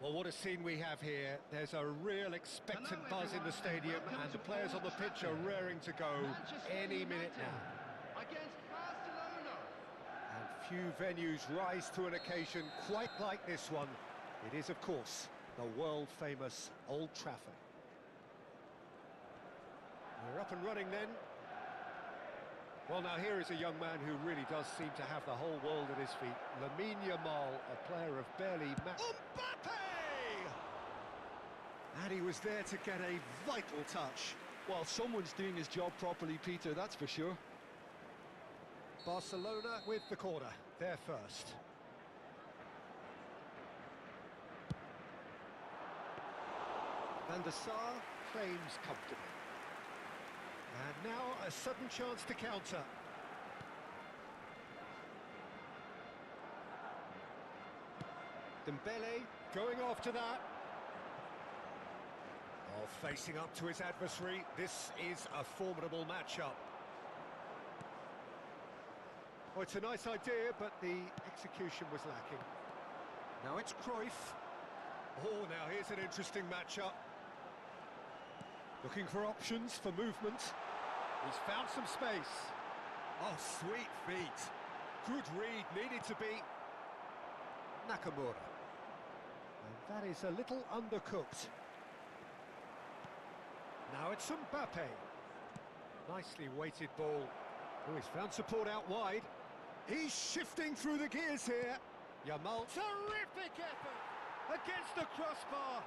Well, what a scene we have here. There's a real expectant buzz in the stadium, and the players on the pitch are raring to go any minute now. Against Barcelona. And few venues rise to an occasion quite like this one. It is, of course, the world-famous Old Trafford. We're up and running then. Well, now here is a young man who really does seem to have the whole world at his feet. Lamine Yamal, a player of barely Mbappe! And he was there to get a vital touch. Well, someone's doing his job properly, Peter, that's for sure. Barcelona with the corner, they're first. Van der Sar claims comfortably. And now a sudden chance to counter. Dembele going after that. Oh, facing up to his adversary. This is a formidable matchup. Oh, it's a nice idea, but the execution was lacking. Now it's Cruyff. Oh, now here's an interesting matchup. Looking for options for movement. He's found some space. Oh, sweet feet. Good read, needed to be Nakamura. And that is a little undercooked. Now it's Mbappe. Nicely weighted ball. Oh, he's found support out wide. He's shifting through the gears here. Yamal. Terrific effort against the crossbar.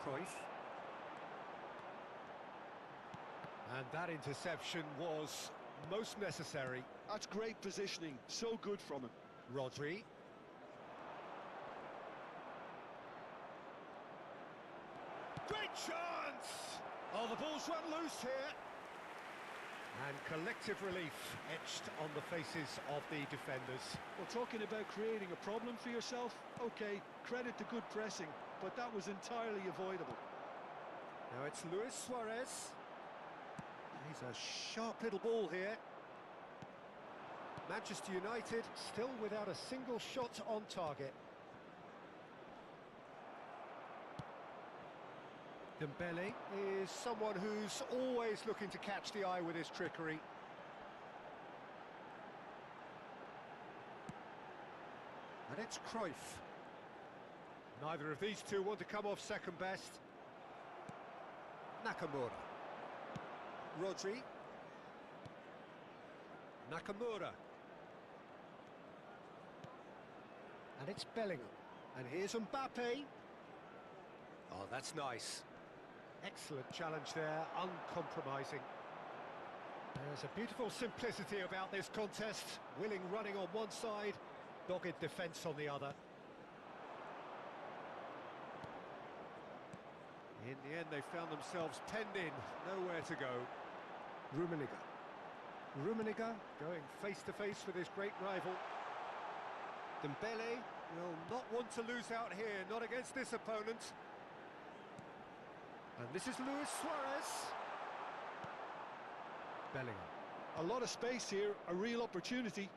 Cruyff. And that interception was most necessary. That's great positioning, so good from him. Rodri. Great chance! Oh, the ball's run loose here. And collective relief etched on the faces of the defenders. Well, talking about creating a problem for yourself, okay, credit to good pressing, but that was entirely avoidable. Now it's Luis Suarez. He's a sharp little ball here. Manchester United still without a single shot on target. Dembele is someone who's always looking to catch the eye with his trickery. And it's Cruyff. Neither of these two want to come off second best. Nakamura. Rodri. Nakamura. And it's Bellingham. And here's Mbappe. Oh, that's nice. Excellent challenge there, uncompromising. There's a beautiful simplicity about this contest. Willing running on one side, dogged defence on the other. In the end, they found themselves penned in, nowhere to go. Rummenigge going face-to-face with his great rival. Dembele will not want to lose out here, not against this opponent. And this is Luis Suarez. Bellingham. A lot of space here, a real opportunity.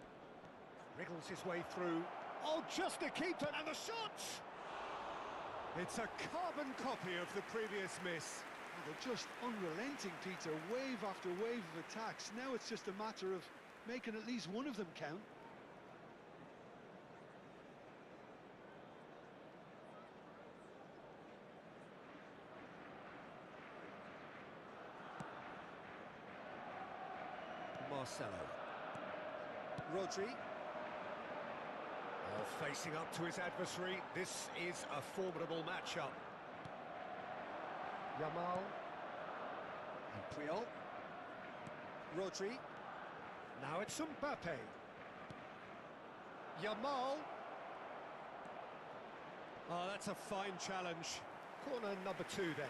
Wriggles his way through. Oh, just a keeper, and the shot! It's a carbon copy of the previous miss. Oh, they're just unrelenting, Peter. Wave after wave of attacks. Now it's just a matter of making at least one of them count. Marcelo. Rodri. Oh, facing up to his adversary. This is a formidable matchup. Yamal. And Puyol. Rodri. Now it's Mbappe. Yamal. Oh, that's a fine challenge. Corner number 2 then.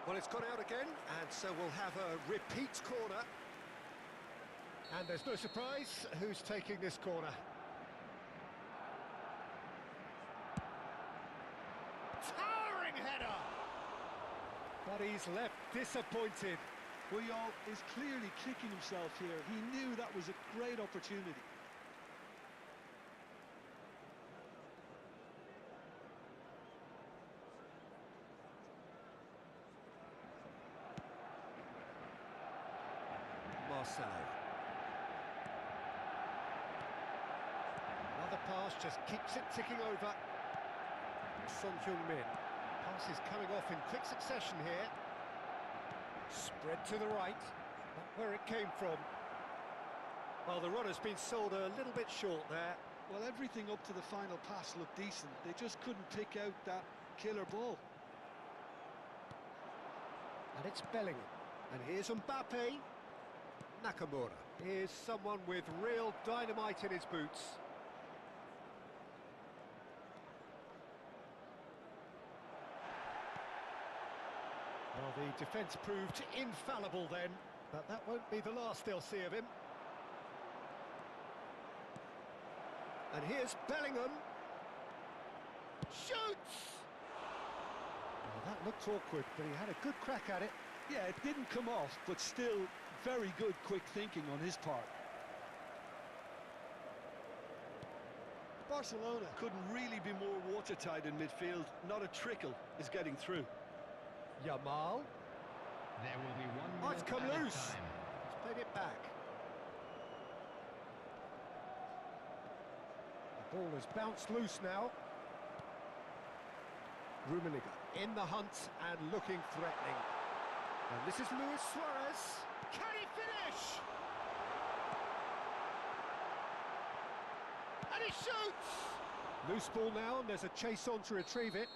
Well, it's gone out again, and so we'll have a repeat corner. And there's no surprise who's taking this corner. Towering header! But But he's left disappointed. Puyol is clearly kicking himself here. He knew that was a great opportunity. Marcelo. Another pass just keeps it ticking over. Son Heung-min. Pass is coming off in quick succession here. Spread to the right. Not where it came from. Well, the runner's been sold a little bit short there. Well, everything up to the final pass looked decent. They just couldn't pick out that killer ball. And it's Bellingham. And here's Mbappe. Nakamura. Here's someone with real dynamite in his boots. Well, the defence proved infallible then, but that won't be the last they'll see of him. And here's Bellingham. Shoots! Well, that looked awkward, but he had a good crack at it. Yeah, it didn't come off, but still very good quick thinking on his part. Barcelona couldn't really be more watertight in midfield. Not a trickle is getting through. Yamal. There will be one Oh, it's minute come added loose. time. He's played it back. The ball has bounced loose now. Rummenigge in the hunt and looking threatening. And this is Luis Suarez. Can he finish? And he shoots! Loose ball now, and there's a chase on to retrieve it.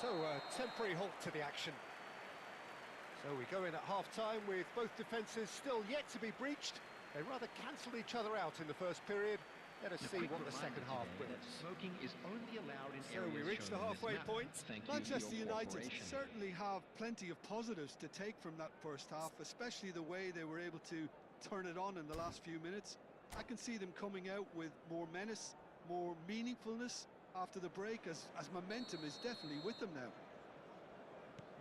So a temporary halt to the action. So we go in at half-time with both defences still yet to be breached. They rather cancelled each other out in the first period. Let us see what the second half brings. Smoking is only allowed in So we reach the halfway point. Manchester United certainly have plenty of positives to take from that first half, especially the way they were able to turn it on in the last few minutes. I can see them coming out with more menace, more meaningfulness after the break, as momentum is definitely with them now.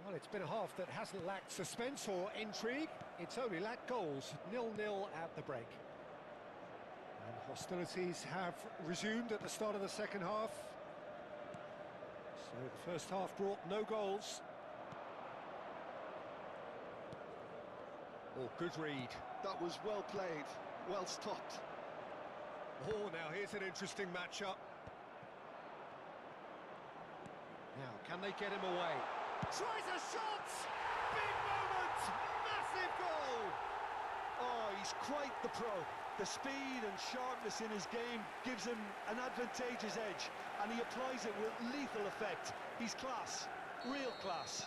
Well, it's been a half that hasn't lacked suspense or intrigue. It's only lacked goals. 0-0 at the break. And hostilities have resumed at the start of the second half. So the first half brought no goals. Oh, good read. That was well played, well stopped. Oh, now here's an interesting matchup. Now, can they get him away? Tries a shot! Big moment! Massive goal! Oh, he's quite the pro. The speed and sharpness in his game gives him an advantageous edge, and he applies it with lethal effect. He's class, real class.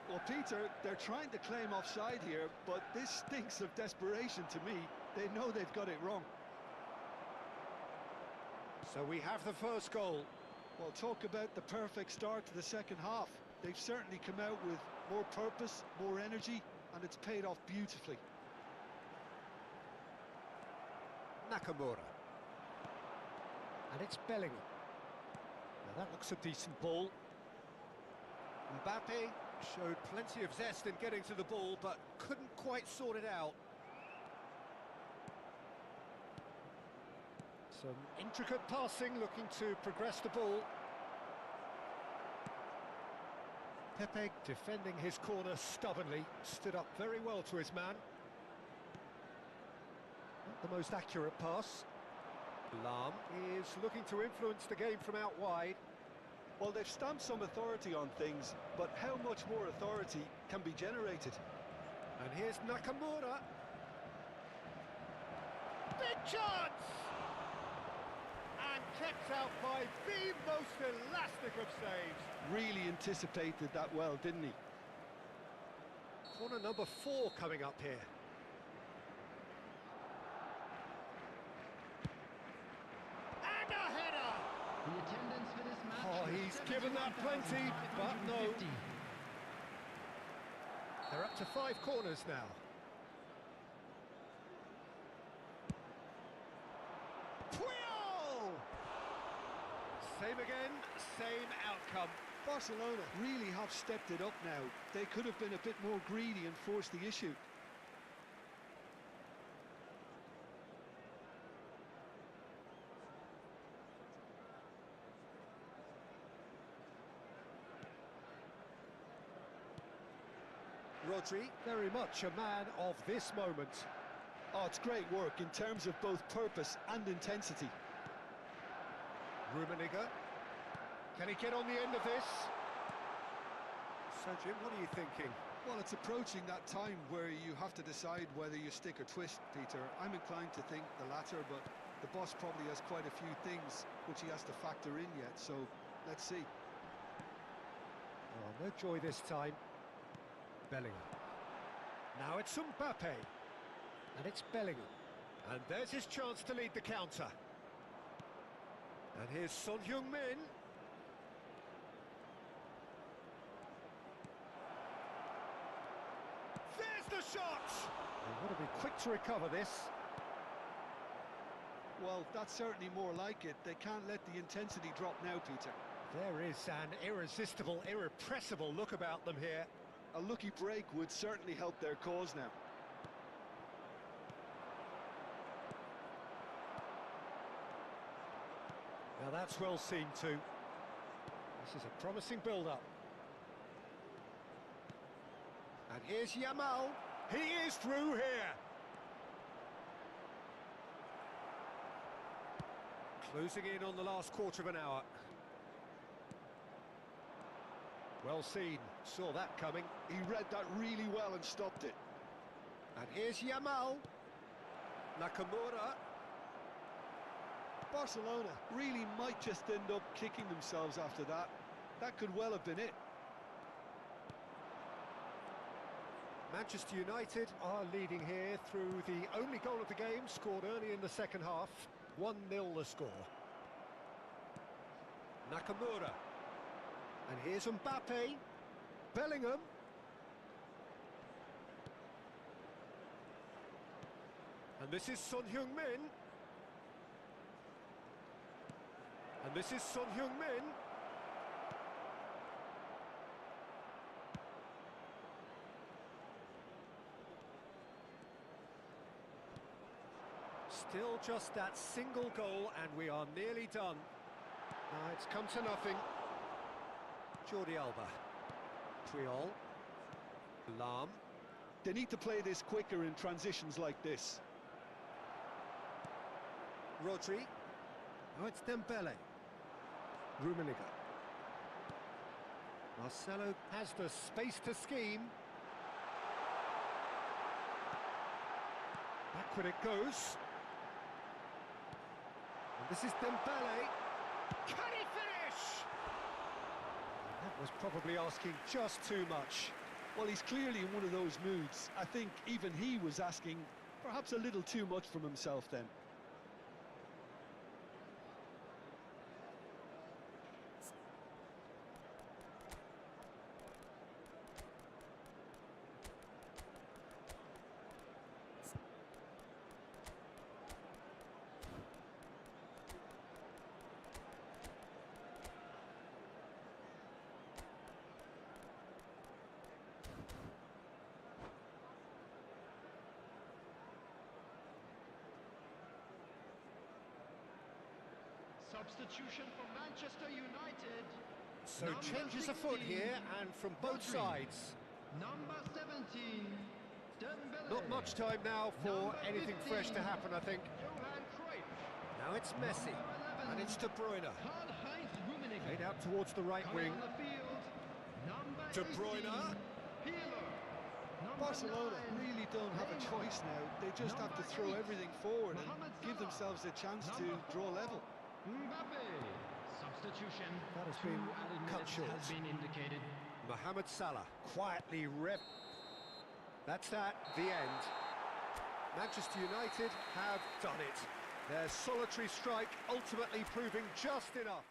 Well, Peter, they're trying to claim offside here, but this stinks of desperation to me. They know they've got it wrong. So we have the first goal. Well, talk about the perfect start to the second half. They've certainly come out with more purpose, more energy, and it's paid off beautifully. Nakamura. And it's Bellingham. Now that looks a decent ball. Mbappe showed plenty of zest in getting to the ball, but couldn't quite sort it out. Some intricate passing, looking to progress the ball. Pepe defending his corner stubbornly, stood up very well to his man. Not the most accurate pass. Lahm is looking to influence the game from out wide. Well, they've stamped some authority on things, but how much more authority can be generated? And here's Nakamura. Big chance! And kept out by the most elastic of saves. Really anticipated that well, didn't he? Corner number 4 coming up here. And a header! The attendance for this match. Oh, he's given that plenty, but no. They're up to 5 corners now. Puyol! Same again, same outcome. Barcelona really have stepped it up now. They could have been a bit more greedy and forced the issue. Rodri, very much a man of this moment. Oh, it's great work in terms of both purpose and intensity. Rummenigge. Can he get on the end of this? So, Jim, what are you thinking? Well, it's approaching that time where you have to decide whether you stick or twist, Peter. I'm inclined to think the latter, but the boss probably has quite a few things which he has to factor in yet, so let's see. Oh, no joy this time. Bellingham. Now it's Mbappe. And it's Bellingham. And there's his chance to lead the counter. And here's Son Heung-min. There's the shot! They want to be quick to recover this. Well, that's certainly more like it. They can't let the intensity drop now, Peter. There is an irresistible, irrepressible look about them here. A lucky break would certainly help their cause now. Now that's well seen too. This is a promising build-up. And here's Yamal. He is through here. Closing in on the last quarter of an hour. Well seen, saw that coming. He read that really well and stopped it. And here's Yamal. Nakamura. Barcelona really might just end up kicking themselves after that. That could well have been it. Manchester United are leading here through the only goal of the game, scored early in the second half. 1-0 the score. Nakamura. And here's Mbappe. Bellingham. And this is Son Heung-min. And this is Son Heung-min. Still just that single goal and we are nearly done. Now it's come to nothing. Jordi Alba. Triol. Lam. They need to play this quicker in transitions like this. Rodri. Oh, it's Dembele. Rummenigge. Marcelo has the space to scheme. Backward it goes. And this is Dembele. Can he finish? That was probably asking just too much. Well, he's clearly in one of those moods. I think even he was asking perhaps a little too much from himself then. Substitution for Manchester United. So Number changes 16, afoot here and from both Rodri. sides. Number 17, Dembele. Not much time now for Number anything 15, fresh to happen, I think. Johan Cruyff. Now it's Messi. Number 11, And it's De Bruyne. Karl-Heinz Rummenigge. Played out towards the right Coming wing. on the field, number De Bruyne. 18, Pirlo. Number Barcelona 9, really don't have a Neymar. choice now. They just have to Number throw 8, everything forward and Mohamed give Salah. themselves a chance to Number draw 4, level. Mbappe. Substitution. That has 2 been added cut minutes short. has been indicated. Mohamed Salah quietly rev. That's that, the end. Manchester United have done it. Their solitary strike ultimately proving just enough.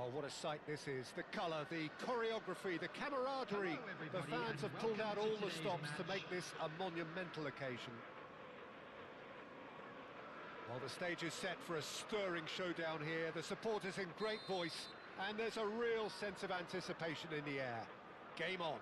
Oh, what a sight this is. The colour, the choreography, the camaraderie. Hello, The everybody, fans and have pulled out welcome all to the today's stops to match. make this a monumental occasion. Well, the stage is set for a stirring showdown here. The supporters in great voice, and there's a real sense of anticipation in the air. Game on.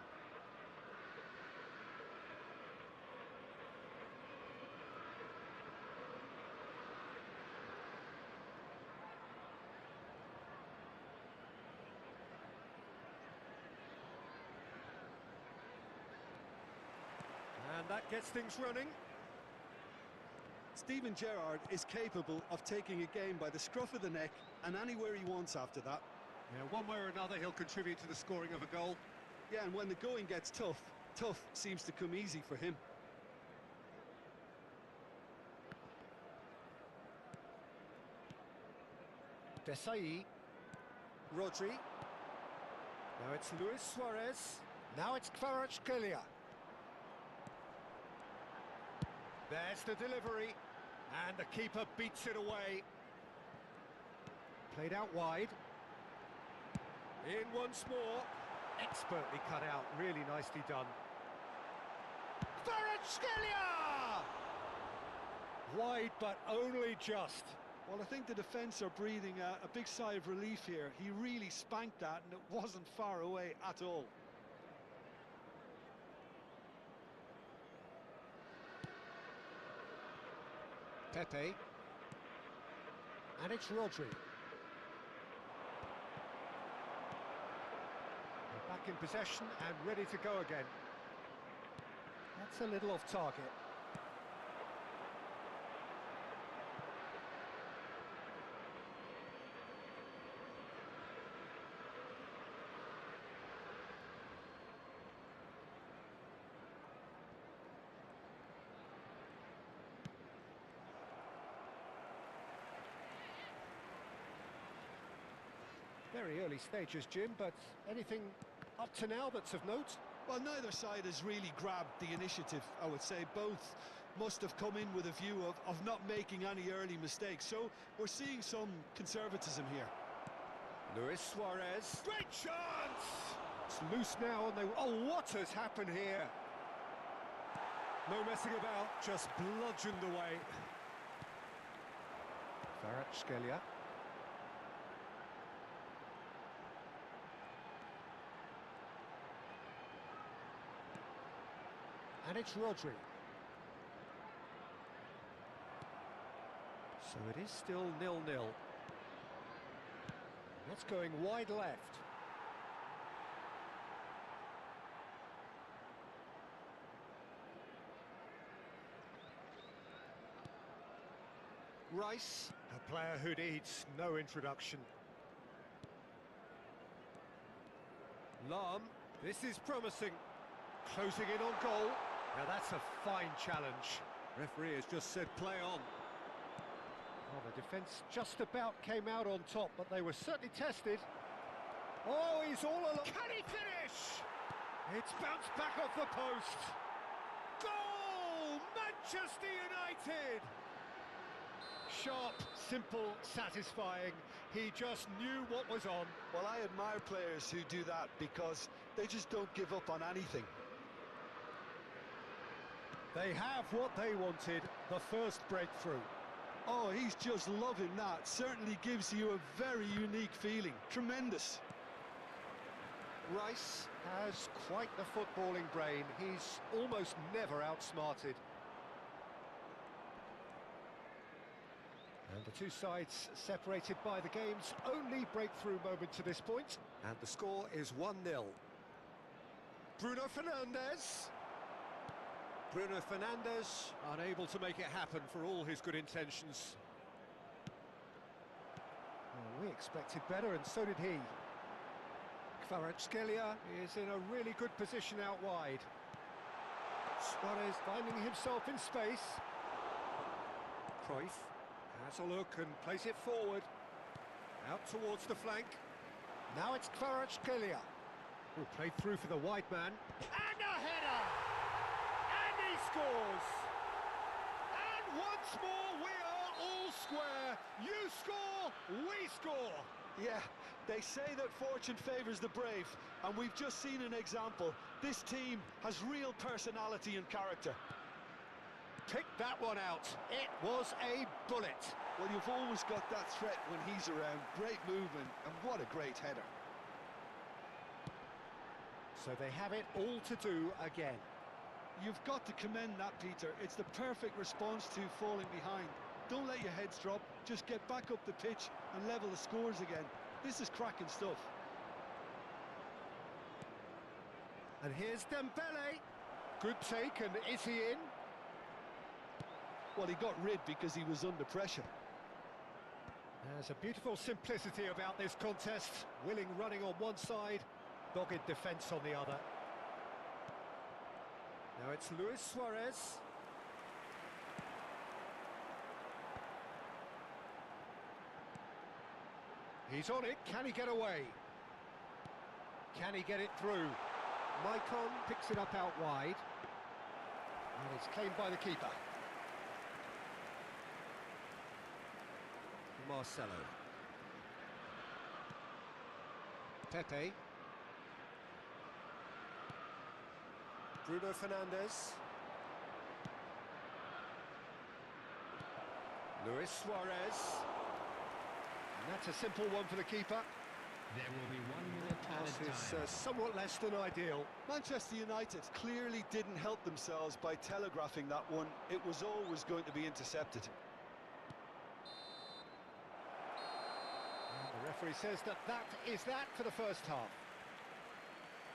And that gets things running. Steven Gerrard is capable of taking a game by the scruff of the neck and anywhere he wants after that. Yeah, one way or another, he'll contribute to the scoring of a goal. Yeah, and when the going gets tough, tough seems to come easy for him. Desai. Rodri. Now it's Luis Suarez. Now it's Kvaratskhelia. There's the delivery. And the keeper beats it away. Played out wide. In once more. Expertly cut out. Really nicely done. Kvaratskhelia! Wide, but only just. Well, I think the defence are breathing a big sigh of relief here. He really spanked that, and it wasn't far away at all. Pepe. And it's Rodri. They're back in possession and ready to go again. That's a little off target. Very early stages, Jim, but anything up to now that's of note? Well, neither side has really grabbed the initiative, I would say. Both must have come in with a view of not making any early mistakes. So we're seeing some conservatism here. Luis Suarez. Great chance! It's loose now, and they... Oh, what has happened here? No messing about, just bludgeoned away. Kvaratskhelia. And it's Rodri. So it is still 0-0. That's going wide left. Rice, a player who needs no introduction. Lahm, this is promising. Closing in on goal. Now that's a fine challenge. Referee has just said play on. Well, the defence just about came out on top, but they were certainly tested. Oh, he's all alone. Can he finish? It's bounced back off the post. Goal! Manchester United! Sharp, simple, satisfying. He just knew what was on. Well, I admire players who do that because they just don't give up on anything. They have what they wanted, the first breakthrough. Oh, he's just loving that. Certainly gives you a very unique feeling. Tremendous. Rice has quite the footballing brain. He's almost never outsmarted. And the two sides separated by the game's only breakthrough moment to this point. And the score is 1-0. Bruno Fernandes. Bruno Fernandes unable to make it happen for all his good intentions. Well, we expected better, and so did he. Kvaratskhelia is in a really good position out wide. Suarez finding himself in space. Cruyff has a look and plays it forward. Out towards the flank. Now it's Kvaratskhelia, who played through for the wide man. And a header! And he scores! And once more we are all square. You score, we score! Yeah, they say that fortune favours the brave, and we've just seen an example. This team has real personality and character. Picked that one out. It was a bullet. Well, you've always got that threat when he's around. Great movement, and what a great header. So they have it all to do again. You've got to commend that, Peter. It's the perfect response to falling behind. Don't let your heads drop, just get back up the pitch and level the scores again. This is cracking stuff. And here's Dembele. Good take, and is he in? Well, he got rid because he was under pressure. There's a beautiful simplicity about this contest. Willing running on one side, dogged defence on the other. Now it's Luis Suarez. He's on it, can he get away? Can he get it through? Maicon picks it up out wide. And it's claimed by the keeper. Marcelo. Pepe. Bruno Fernandes. Luis Suarez. And that's a simple one for the keeper. There will be one more Pass added is time. somewhat less than ideal. Manchester United clearly didn't help themselves by telegraphing that one. It was always going to be intercepted. And the referee says that is that for the first half.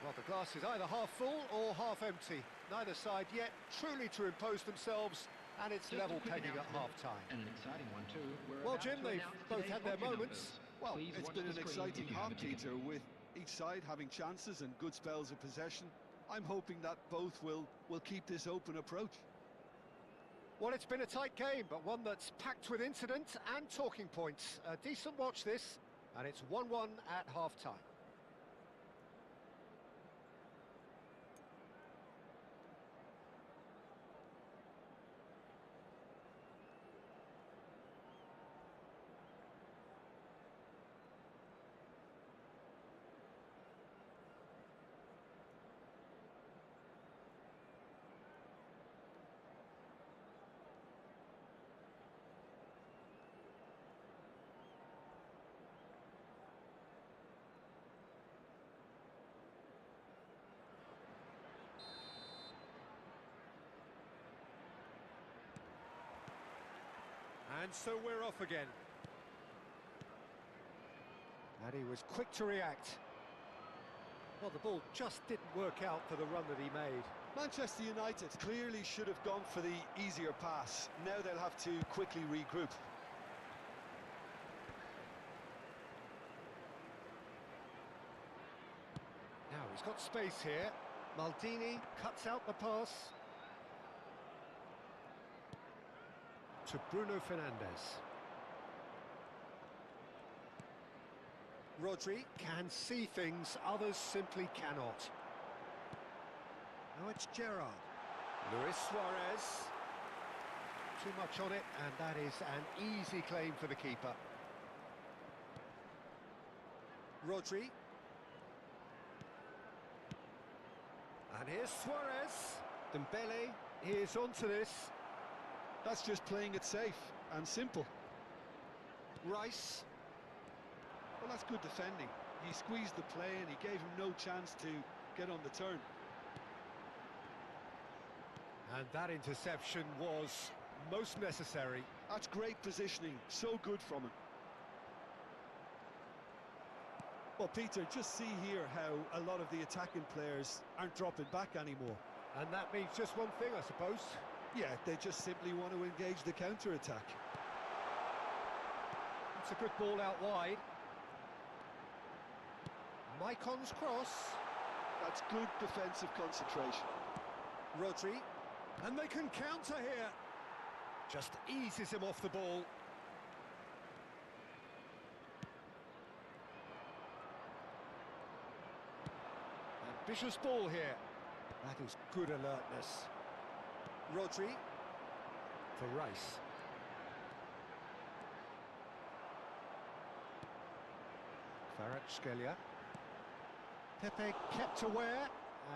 Well, the glass is either half full or half empty. Neither side yet truly to impose themselves, and it's Just a level quick pegging at announcement, half-time. and an exciting one too. We're Well, about Jim, to they've announce both today's had their entry moments. numbers. Well, Please it's watch been the an screen exciting if you have half, a ticket. Peter, with each side having chances and good spells of possession. I'm hoping that both will keep this open approach. Well, it's been a tight game, but one that's packed with incident and talking points. A decent watch this, and it's 1-1 at half-time. And so we're off again. And he was quick to react. Well, the ball just didn't work out for the run that he made. Manchester United clearly should have gone for the easier pass. Now they'll have to quickly regroup. Now he's got space here. Maldini cuts out the pass to Bruno Fernandes. Rodri can see things others simply cannot. Now it's Gerrard. Luis Suarez. Too much on it, and that is an easy claim for the keeper. Rodri. And here's Suarez. Dembele is onto this. That's just playing it safe and simple. Rice. Well, that's good defending. He squeezed the play and he gave him no chance to get on the turn. And that interception was most necessary. That's great positioning, so good from him. Well, Peter, just see here how a lot of the attacking players aren't dropping back anymore. And that means just one thing, I suppose. Yeah, they just simply want to engage the counter-attack. It's a good ball out wide. Maicon's cross. That's good defensive concentration. Rodri. And they can counter here. Just eases him off the ball. Ambitious ball here. That is good alertness. Rodri for Rice. Kvaratskhelia. Pepe kept aware,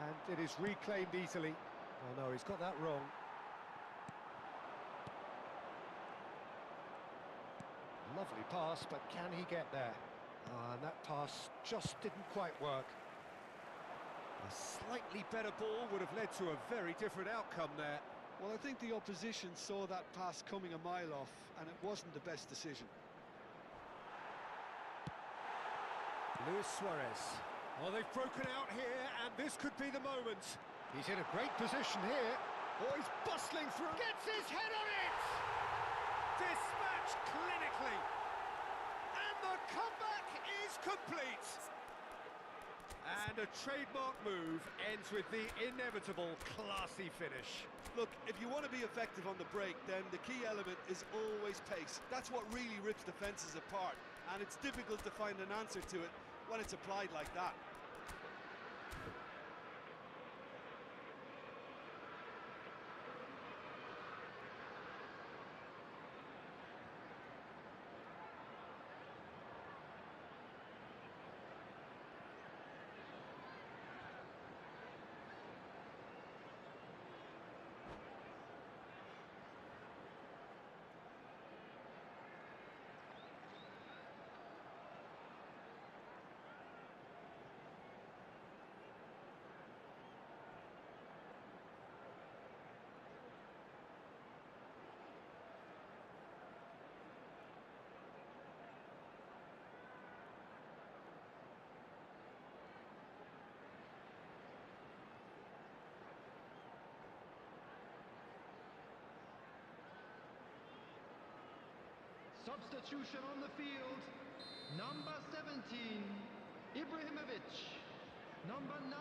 and it is reclaimed easily. Oh no, he's got that wrong. Lovely pass, but can he get there? And that pass just didn't quite work. A slightly better ball would have led to a very different outcome there. Well, I think the opposition saw that pass coming a mile off, and it wasn't the best decision. Luis Suarez. Oh, they've broken out here, and this could be the moment. He's in a great position here. Oh, he's bustling through. Gets his head on it! Dispatched clinically. And the comeback is complete. And a trademark move ends with the inevitable classy finish. Look, if you want to be effective on the break, then the key element is always pace. That's what really rips defences apart, and it's difficult to find an answer to it when it's applied like that. Substitution on the field. Number 17, Ibrahimovic. Number 9.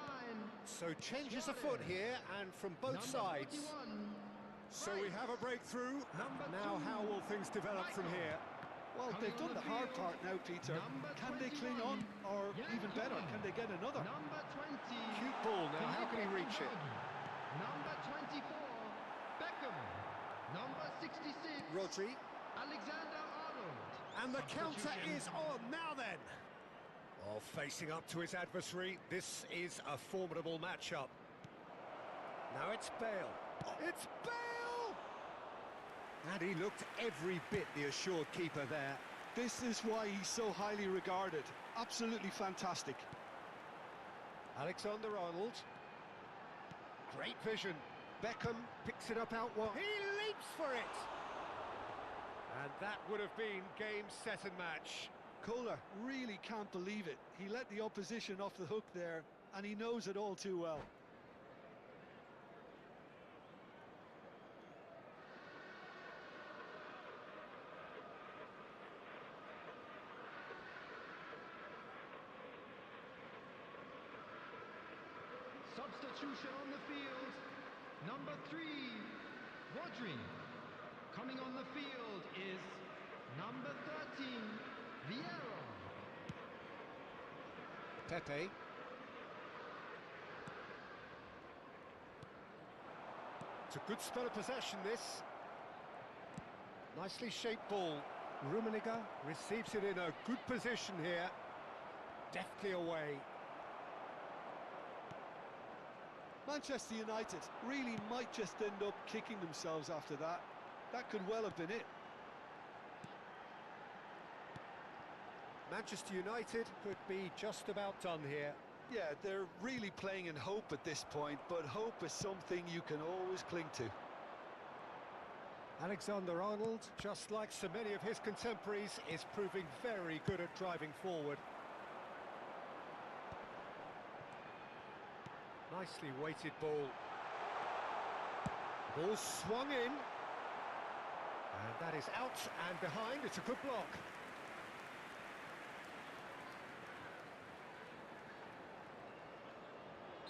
So changes afoot here, and from both sides. 41, So we have a breakthrough. Now how will things develop from here? Well, they've done the hard part now, Peter. Can they cling on, or even better, can they get another? Number 20. Cute ball now, how can he reach it? Number 24, Beckham. Number 66, Rodri. Alexander-Arnold. And the counter Substitution. is on, now then! Oh, facing up to his adversary, this is a formidable matchup. Now it's Bale. It's Bale! And he looked every bit the assured keeper there. This is why he's so highly regarded. Absolutely fantastic. Alexander-Arnold. Great vision. Beckham picks it up out wide. He leaps for it! And that would have been game, set and match. Kohler really can't believe it. He let the opposition off the hook there, and he knows it all too well. Substitution on the field. Number 3, Rodri. Coming on the field is number 13, Vieira. Pepe. It's a good spell of possession, this. Nicely shaped ball. Rummenigge receives it in a good position here. Deftly away. Manchester United really might just end up kicking themselves after that. That could well have been it. Manchester United could be just about done here. Yeah, they're really playing in hope at this point, but hope is something you can always cling to. Alexander-Arnold, just like so many of his contemporaries, is proving very good at driving forward. Nicely weighted ball. Ball swung in. And that is out and behind. It's a good block.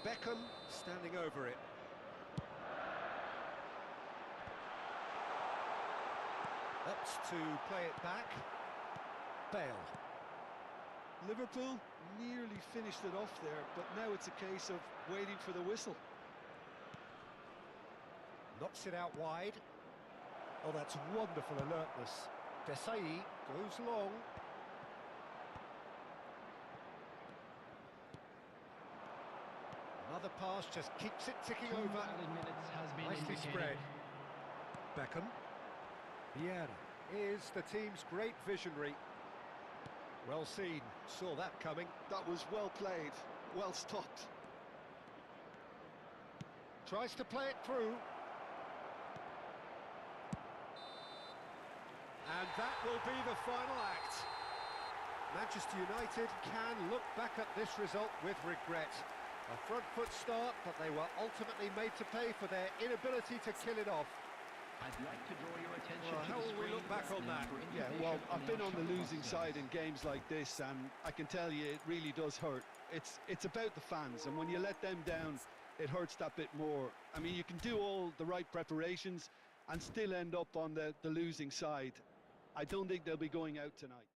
Beckham standing over it. Opts to play it back. Bale. Liverpool nearly finished it off there, but now it's a case of waiting for the whistle. Knocks it out wide. Oh, that's wonderful alertness. Desai goes long. the pass just keeps it ticking 2 over. added minutes has been Nicely indicated. spread. Beckham. Vieira is the team's great visionary. Well seen, saw that coming. That was well played, well stopped. Tries to play it through. And that will be the final act. Manchester United can look back at this result with regret. A front foot start, but they were ultimately made to pay for their inability to kill it off. I'd like to draw your attention Well, to how the will we screen look back on that? for Yeah, information well, I've been on the outcome losing process. side in games like this, and I can tell you it really does hurt. It's about the fans, and when you let them down, it hurts that bit more. I mean, you can do all the right preparations and still end up on the losing side. I don't think they'll be going out tonight.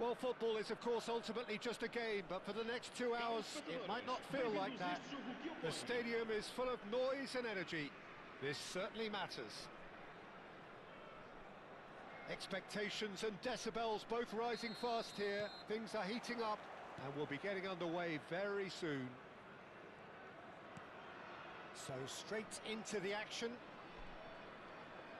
Well, football is, of course, ultimately just a game, but for the next 2 hours, it might not feel like that. The stadium is full of noise and energy. This certainly matters. Expectations and decibels both rising fast here. Things are heating up, and we'll be getting underway very soon. So straight into the action.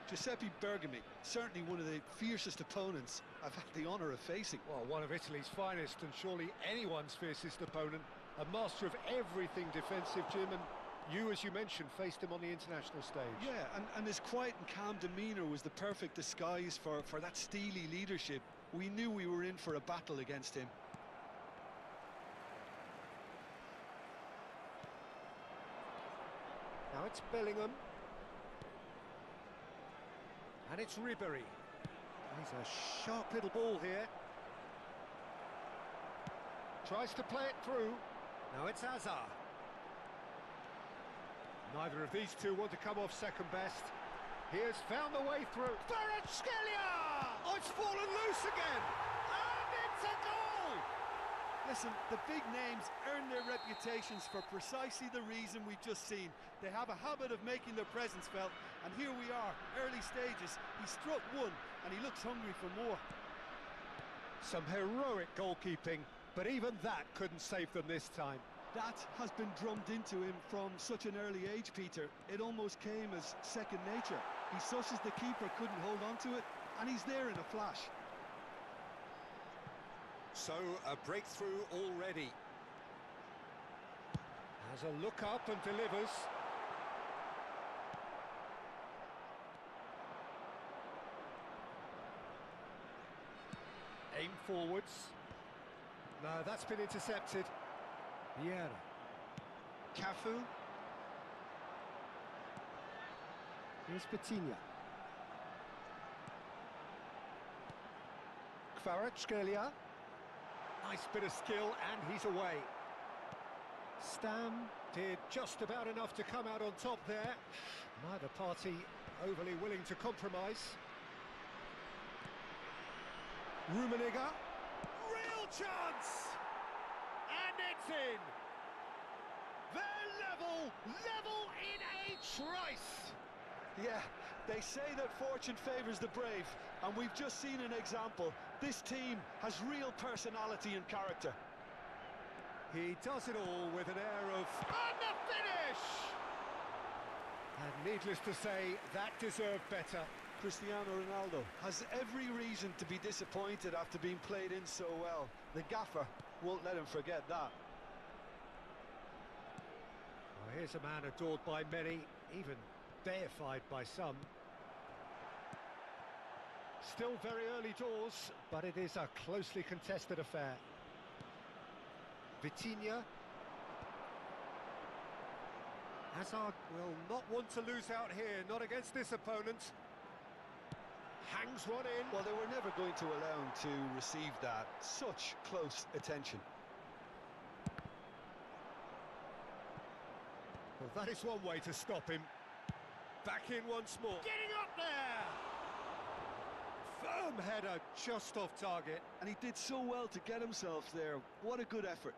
Giuseppe Bergami, certainly one of the fiercest opponents I've had the honour of facing. Well, one of Italy's finest and surely anyone's fiercest opponent. A master of everything defensive, Jim, and you, as you mentioned, faced him on the international stage. Yeah, and his quiet and calm demeanour was the perfect disguise for that steely leadership. We knew we were in for a battle against him. Now it's Bellingham. And it's Ribery. He's a sharp little ball here. Tries to play it through. Now it's Hazard. Neither of these two want to come off second best. He has found the way through. Kvaratskhelia! Oh, it's fallen loose again! And it's a goal! Listen, the big names earn their reputations for precisely the reason we've just seen. They have a habit of making their presence felt, and here we are, early stages. He struck one, and he looks hungry for more. Some heroic goalkeeping, but even that couldn't save them this time. That has been drummed into him from such an early age, Peter. It almost came as second nature. He susses the keeper couldn't hold on to it, and he's there in a flash. So, a breakthrough already. Has a look up and delivers. Aim forwards. No, that's been intercepted. Vieira. Cafu. Here's Vitinha. Kvaratskhelia. Nice bit of skill, and he's away. Stam did just about enough to come out on top there. Neither party overly willing to compromise. Rummenigge. Real chance! And it's in! They're level in a trice! Yeah, they say that fortune favours the brave, and we've just seen an example. This team has real personality and character. He does it all with an air of... And the finish! And needless to say, that deserved better. Cristiano Ronaldo has every reason to be disappointed after being played in so well. The gaffer won't let him forget that. Well, here's a man adored by many, even deified by some. Still very early doors, but it is a closely contested affair. Vitinha. Hazard will not want to lose out here, not against this opponent. Hangs one in. Well, they were never going to allow him to receive that. Such close attention. Well, that is one way to stop him. Back in once more. Getting up there! Firm header, just off target. And he did so well to get himself there. What a good effort.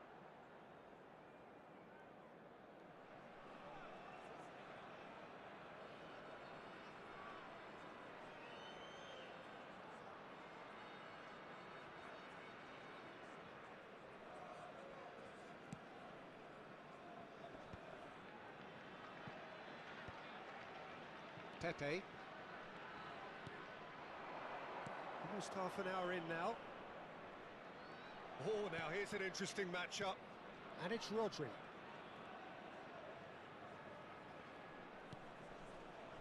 Pepe. Almost half an hour in now. Oh, now here's an interesting matchup. And it's Rodri.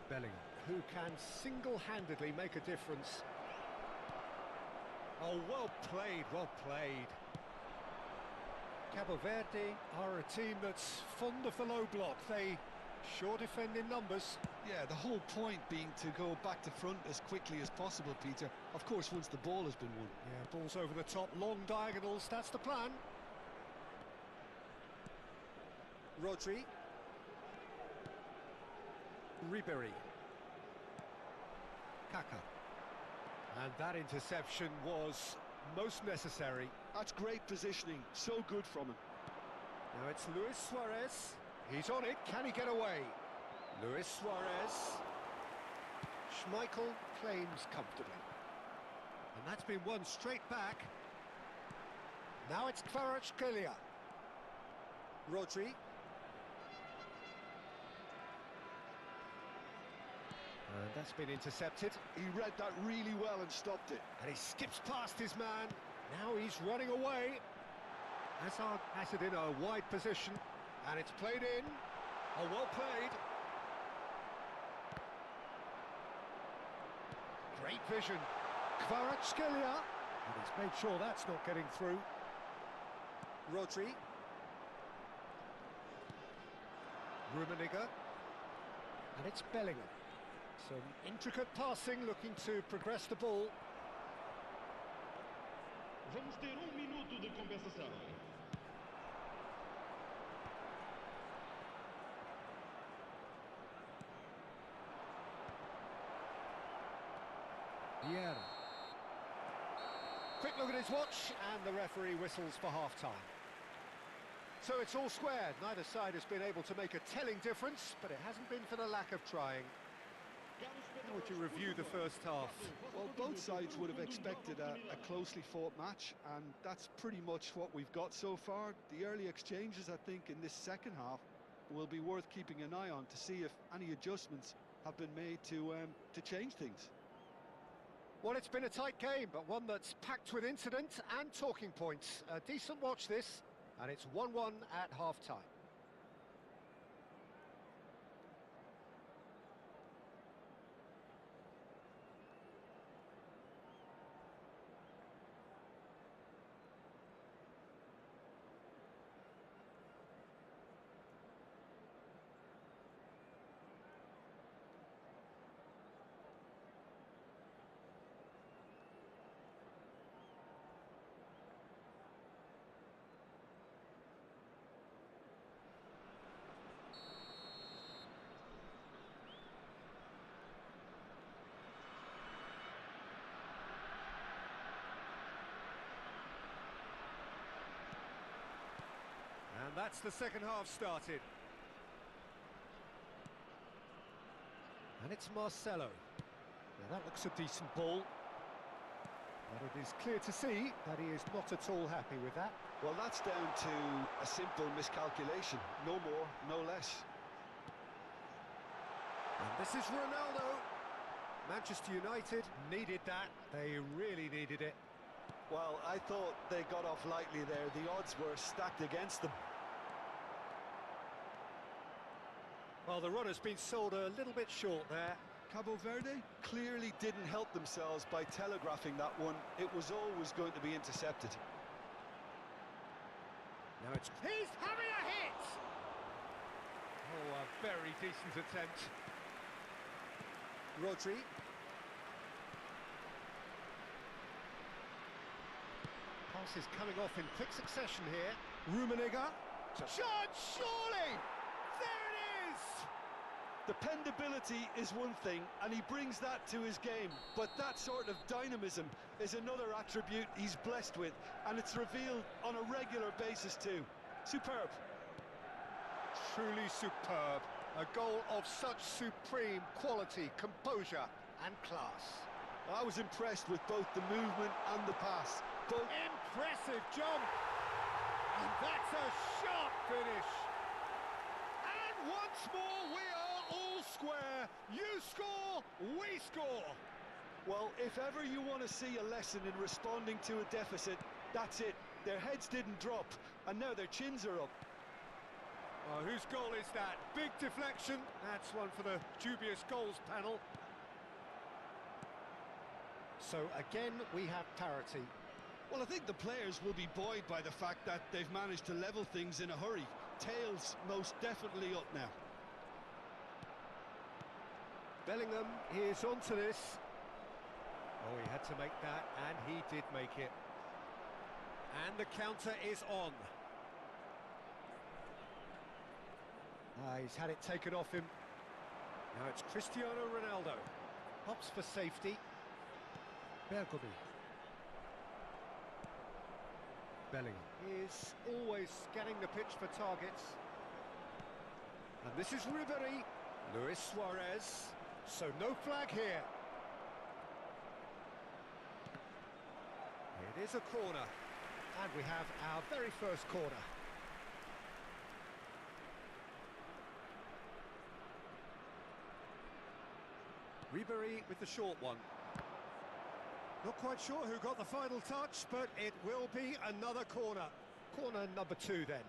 Bellingham, who can single-handedly make a difference. Oh, well played, well played. Cabo Verde are a team that's fond of the low block. They sure defend in numbers. Yeah, the whole point being to go back to front as quickly as possible, Peter. Of course, once the ball has been won. Yeah, balls over the top, long diagonals, that's the plan. Rodri. Ribery. Kaka. And that interception was most necessary. That's great positioning, so good from him. Now it's Luis Suarez. He's on it, can he get away? Luis Suarez. Schmeichel claims comfortably. And that's been won straight back. Now it's Kvaratskhelia. Rodri. And that's been intercepted. He read that really well and stopped it. And he skips past his man. Now he's running away. Hazard has it in a wide position. And it's played in. Oh, well played. Great vision. Kvaratskhelia. And he's made sure that's not getting through. Rodri. Rummenigge. And it's Bellingham. Some intricate passing, looking to progress the ball. Vamos ter minuto de compensação. Vieira. Quick look at his watch, and the referee whistles for half-time. So it's all square. Neither side has been able to make a telling difference, but it hasn't been for the lack of trying. How would you review the first half? Well, both sides would have expected a closely fought match, and that's pretty much what we've got so far. The early exchanges, I think, in this second half will be worth keeping an eye on to see if any adjustments have been made to change things. Well, it's been a tight game, but one that's packed with incident and talking points. A decent watch this, and it's 1-1 at half-time. And that's the second half started. And it's Marcelo. Now that looks a decent ball. But it is clear to see that he is not at all happy with that. Well, that's down to a simple miscalculation. No more, no less. And this is Ronaldo. Manchester United needed that. They really needed it. Well, I thought they got off lightly there. The odds were stacked against them. Well, the run has been sold a little bit short there. Cabo Verde clearly didn't help themselves by telegraphing that one. It was always going to be intercepted. Now it's... He's having a hit! Oh, a very decent attempt. Rodri. Pass is coming off in quick succession here. Rummenigge. Shot, surely! There it is! Dependability is one thing, and he brings that to his game, but that sort of dynamism is another attribute he's blessed with, and it's revealed on a regular basis too. Superb. Truly superb. A goal of such supreme quality, composure and class. I was impressed with both the movement and the pass. Both... Impressive jump! And that's a sharp finish! And once more we are all square. You score, we score. Well, if ever you want to see a lesson in responding to a deficit, that's it. Their heads didn't drop, and now their chins are up. Oh, whose goal is that? Big deflection. That's one for the dubious goals panel. So again, we have parity. Well, I think the players will be buoyed by the fact that they've managed to level things in a hurry. Tails most definitely up now. Bellingham is onto this. Oh, he had to make that, and he did make it. And the counter is on. He's had it taken off him. Now it's Cristiano Ronaldo. Hops for safety. Bergovi. Bellingham. He's always scanning the pitch for targets. And this is Ribery. Luis Suarez. So no flag here. It is a corner. And we have our very first corner. Ribery with the short one. Not quite sure who got the final touch, but it will be another corner. Corner number 2 then.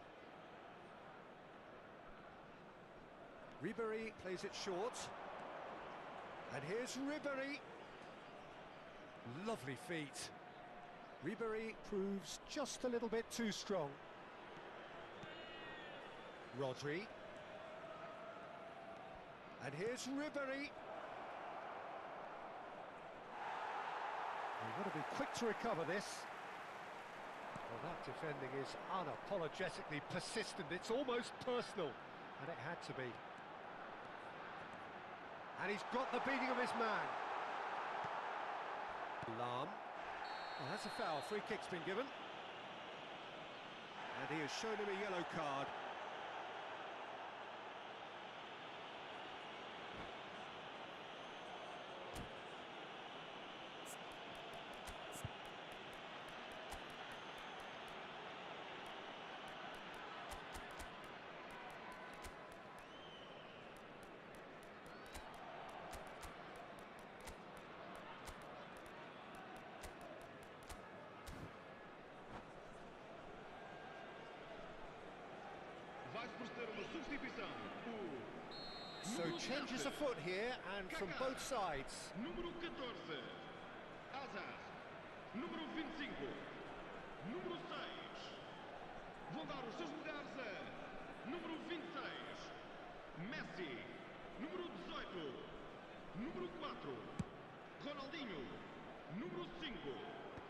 Ribery plays it short. And here's Ribery. Lovely feet. Ribery proves just a little bit too strong. Rodri. And here's Ribery. You've got to be quick to recover this. Well, that defending is unapologetically persistent. It's almost personal, and it had to be. And he's got the beating of his man. Lahm. Well, that's a foul. Free kick's been given. And he has shown him a yellow card. So changes afoot here, and from both sides. Número 14, Hazard. Número 25, número 6. Vão dar os seus lugares a número 26, Messi. Número 18, número 4, Ronaldinho. Número 5.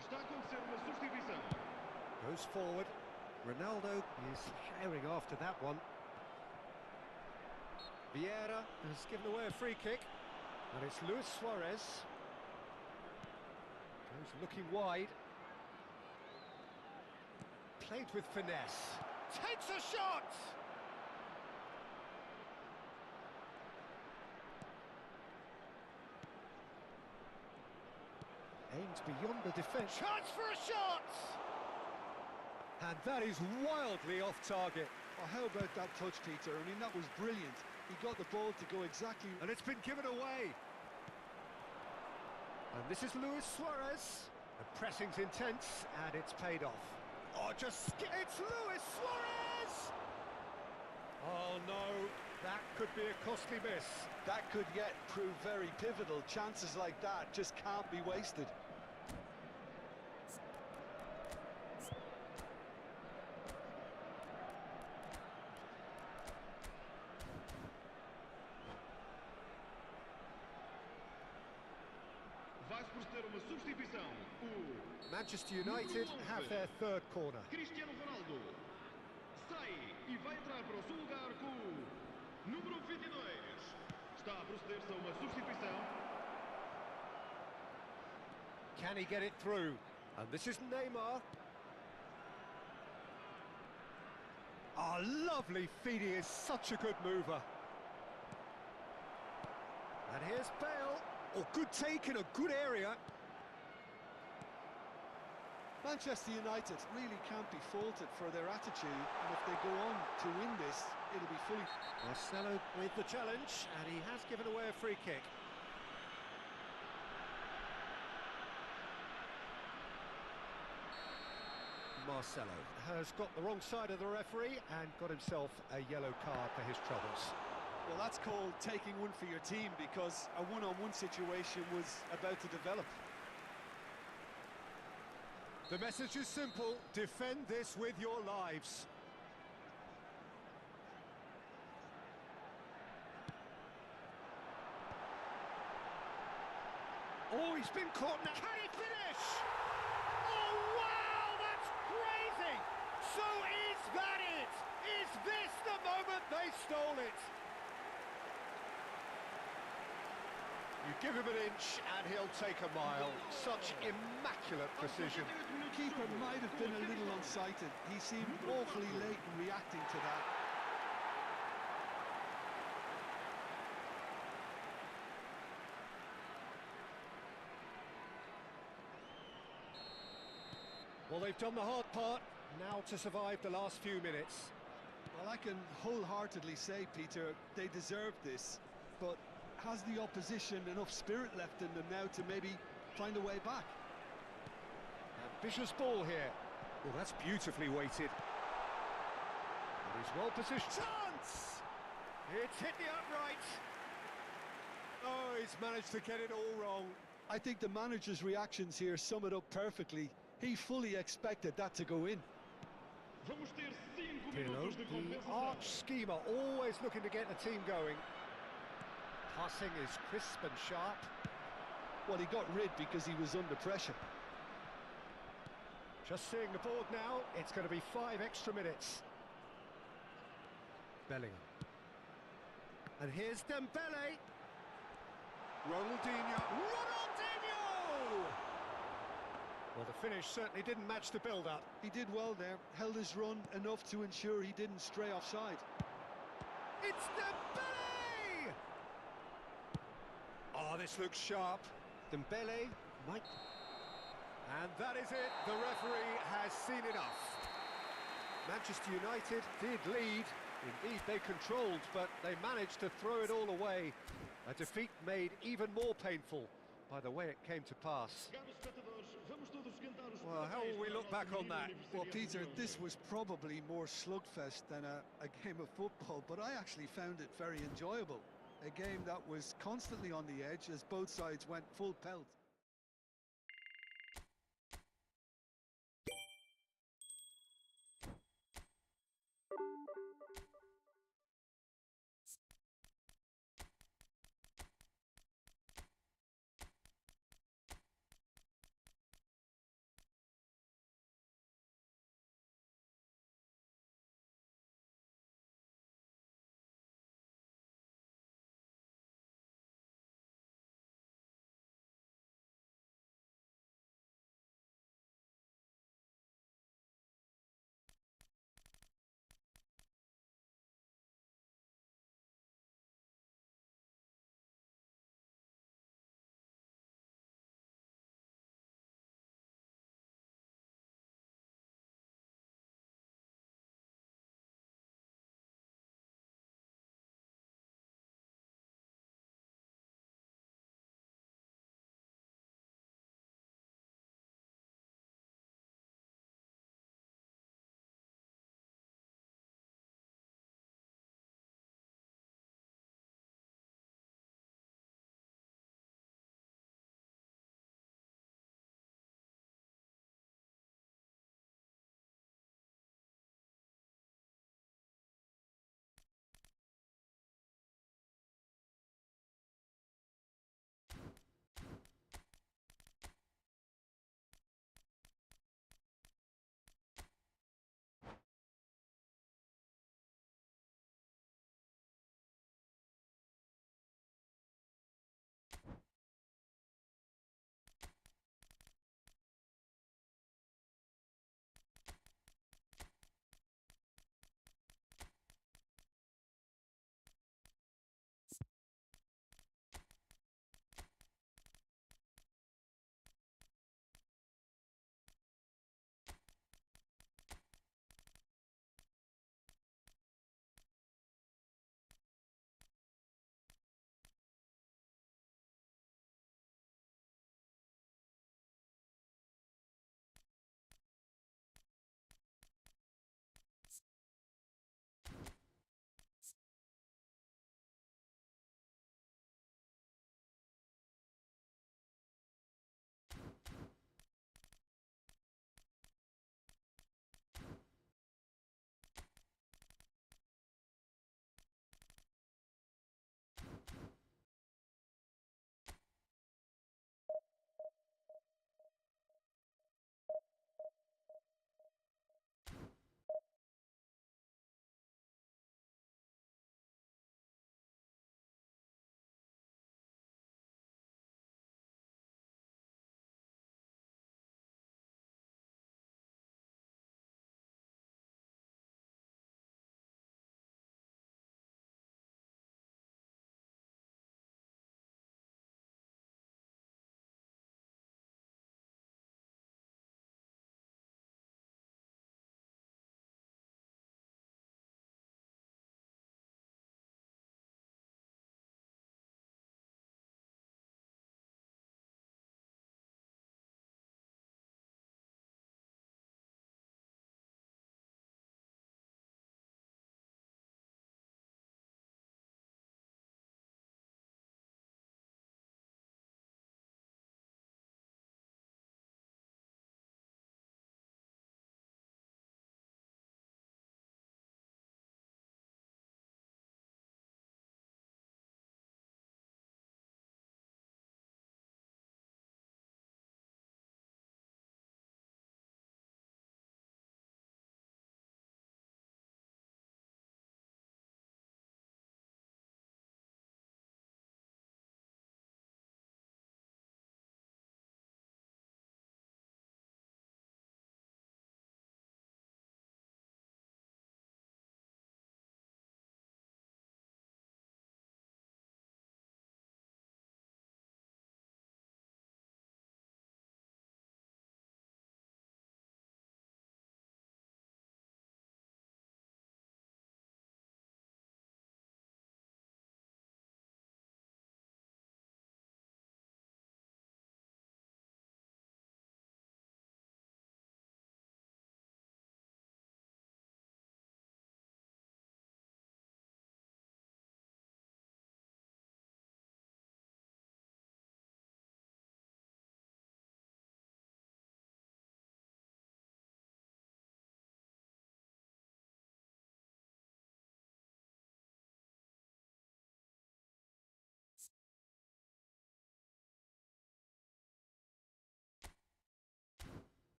Está a acontecer uma substituição. Goes forward. Ronaldo is herring after that one. Vieira has given away a free kick, and it's Luis Suarez. Goes looking wide. Played with finesse. Takes a shot! Aims beyond the defence. Chance for a shot! And that is wildly off target. Oh, how about that touch, Peter? I mean, that was brilliant. He got the ball to go exactly... And it's been given away. And this is Luis Suarez. The pressing's intense, and it's paid off. Oh, it's Luis Suarez! Oh, no. That could be a costly miss. That could yet prove very pivotal. Chances like that just can't be wasted. Manchester United have their third corner. Cristiano Ronaldo sai e vai entrar para o seu lugar com o número 22. Está a proceder-se a uma substituição. Can he get it through? And this is Neymar. Oh, lovely feet. He is such a good mover. And here's Bale. Oh, good take in a good area. Manchester United really can't be faulted for their attitude, and if they go on to win this, it'll be fully... Marcelo with the challenge, and he has given away a free kick. Marcelo has got the wrong side of the referee and got himself a yellow card for his troubles. Well, that's called taking one for your team, because a one-on-one situation was about to develop. The message is simple: defend this with your lives. Oh, he's been caught now. Can he finish? Oh, wow, that's crazy! So is that it? Is this the moment they stole it? You give him an inch and he'll take a mile. Such immaculate precision. Keeper might have been a little unsighted. He seemed awfully late in reacting to that. Well, they've done the hard part. Now to survive the last few minutes. Well, I can wholeheartedly say, Peter, they deserve this. But has the opposition enough spirit left in them now to maybe find a way back? Ambitious ball here. Oh, that's beautifully weighted. And he's well positioned. Chance! It's hit the upright. Oh, he's managed to get it all wrong. I think the manager's reactions here sum it up perfectly. He fully expected that to go in. Pirlo, the arch schemer, always looking to get the team going. Passing is crisp and sharp. Well, he got rid because he was under pressure. Just seeing the board now, it's going to be 5 extra minutes. Bellingham. And here's Dembele. Ronaldinho. Ronaldinho! Well, the finish certainly didn't match the build-up. He did well there, held his run enough to ensure he didn't stray offside. It's Dembele! Oh, this looks sharp. Dembele might... And that is it, the referee has seen enough. Manchester United did lead, indeed they controlled, but they managed to throw it all away. A defeat made even more painful by the way it came to pass. Well, how will we look back on that? Well, Peter, this was probably more slugfest than a game of football, but I actually found it very enjoyable. A game that was constantly on the edge as both sides went full pelt.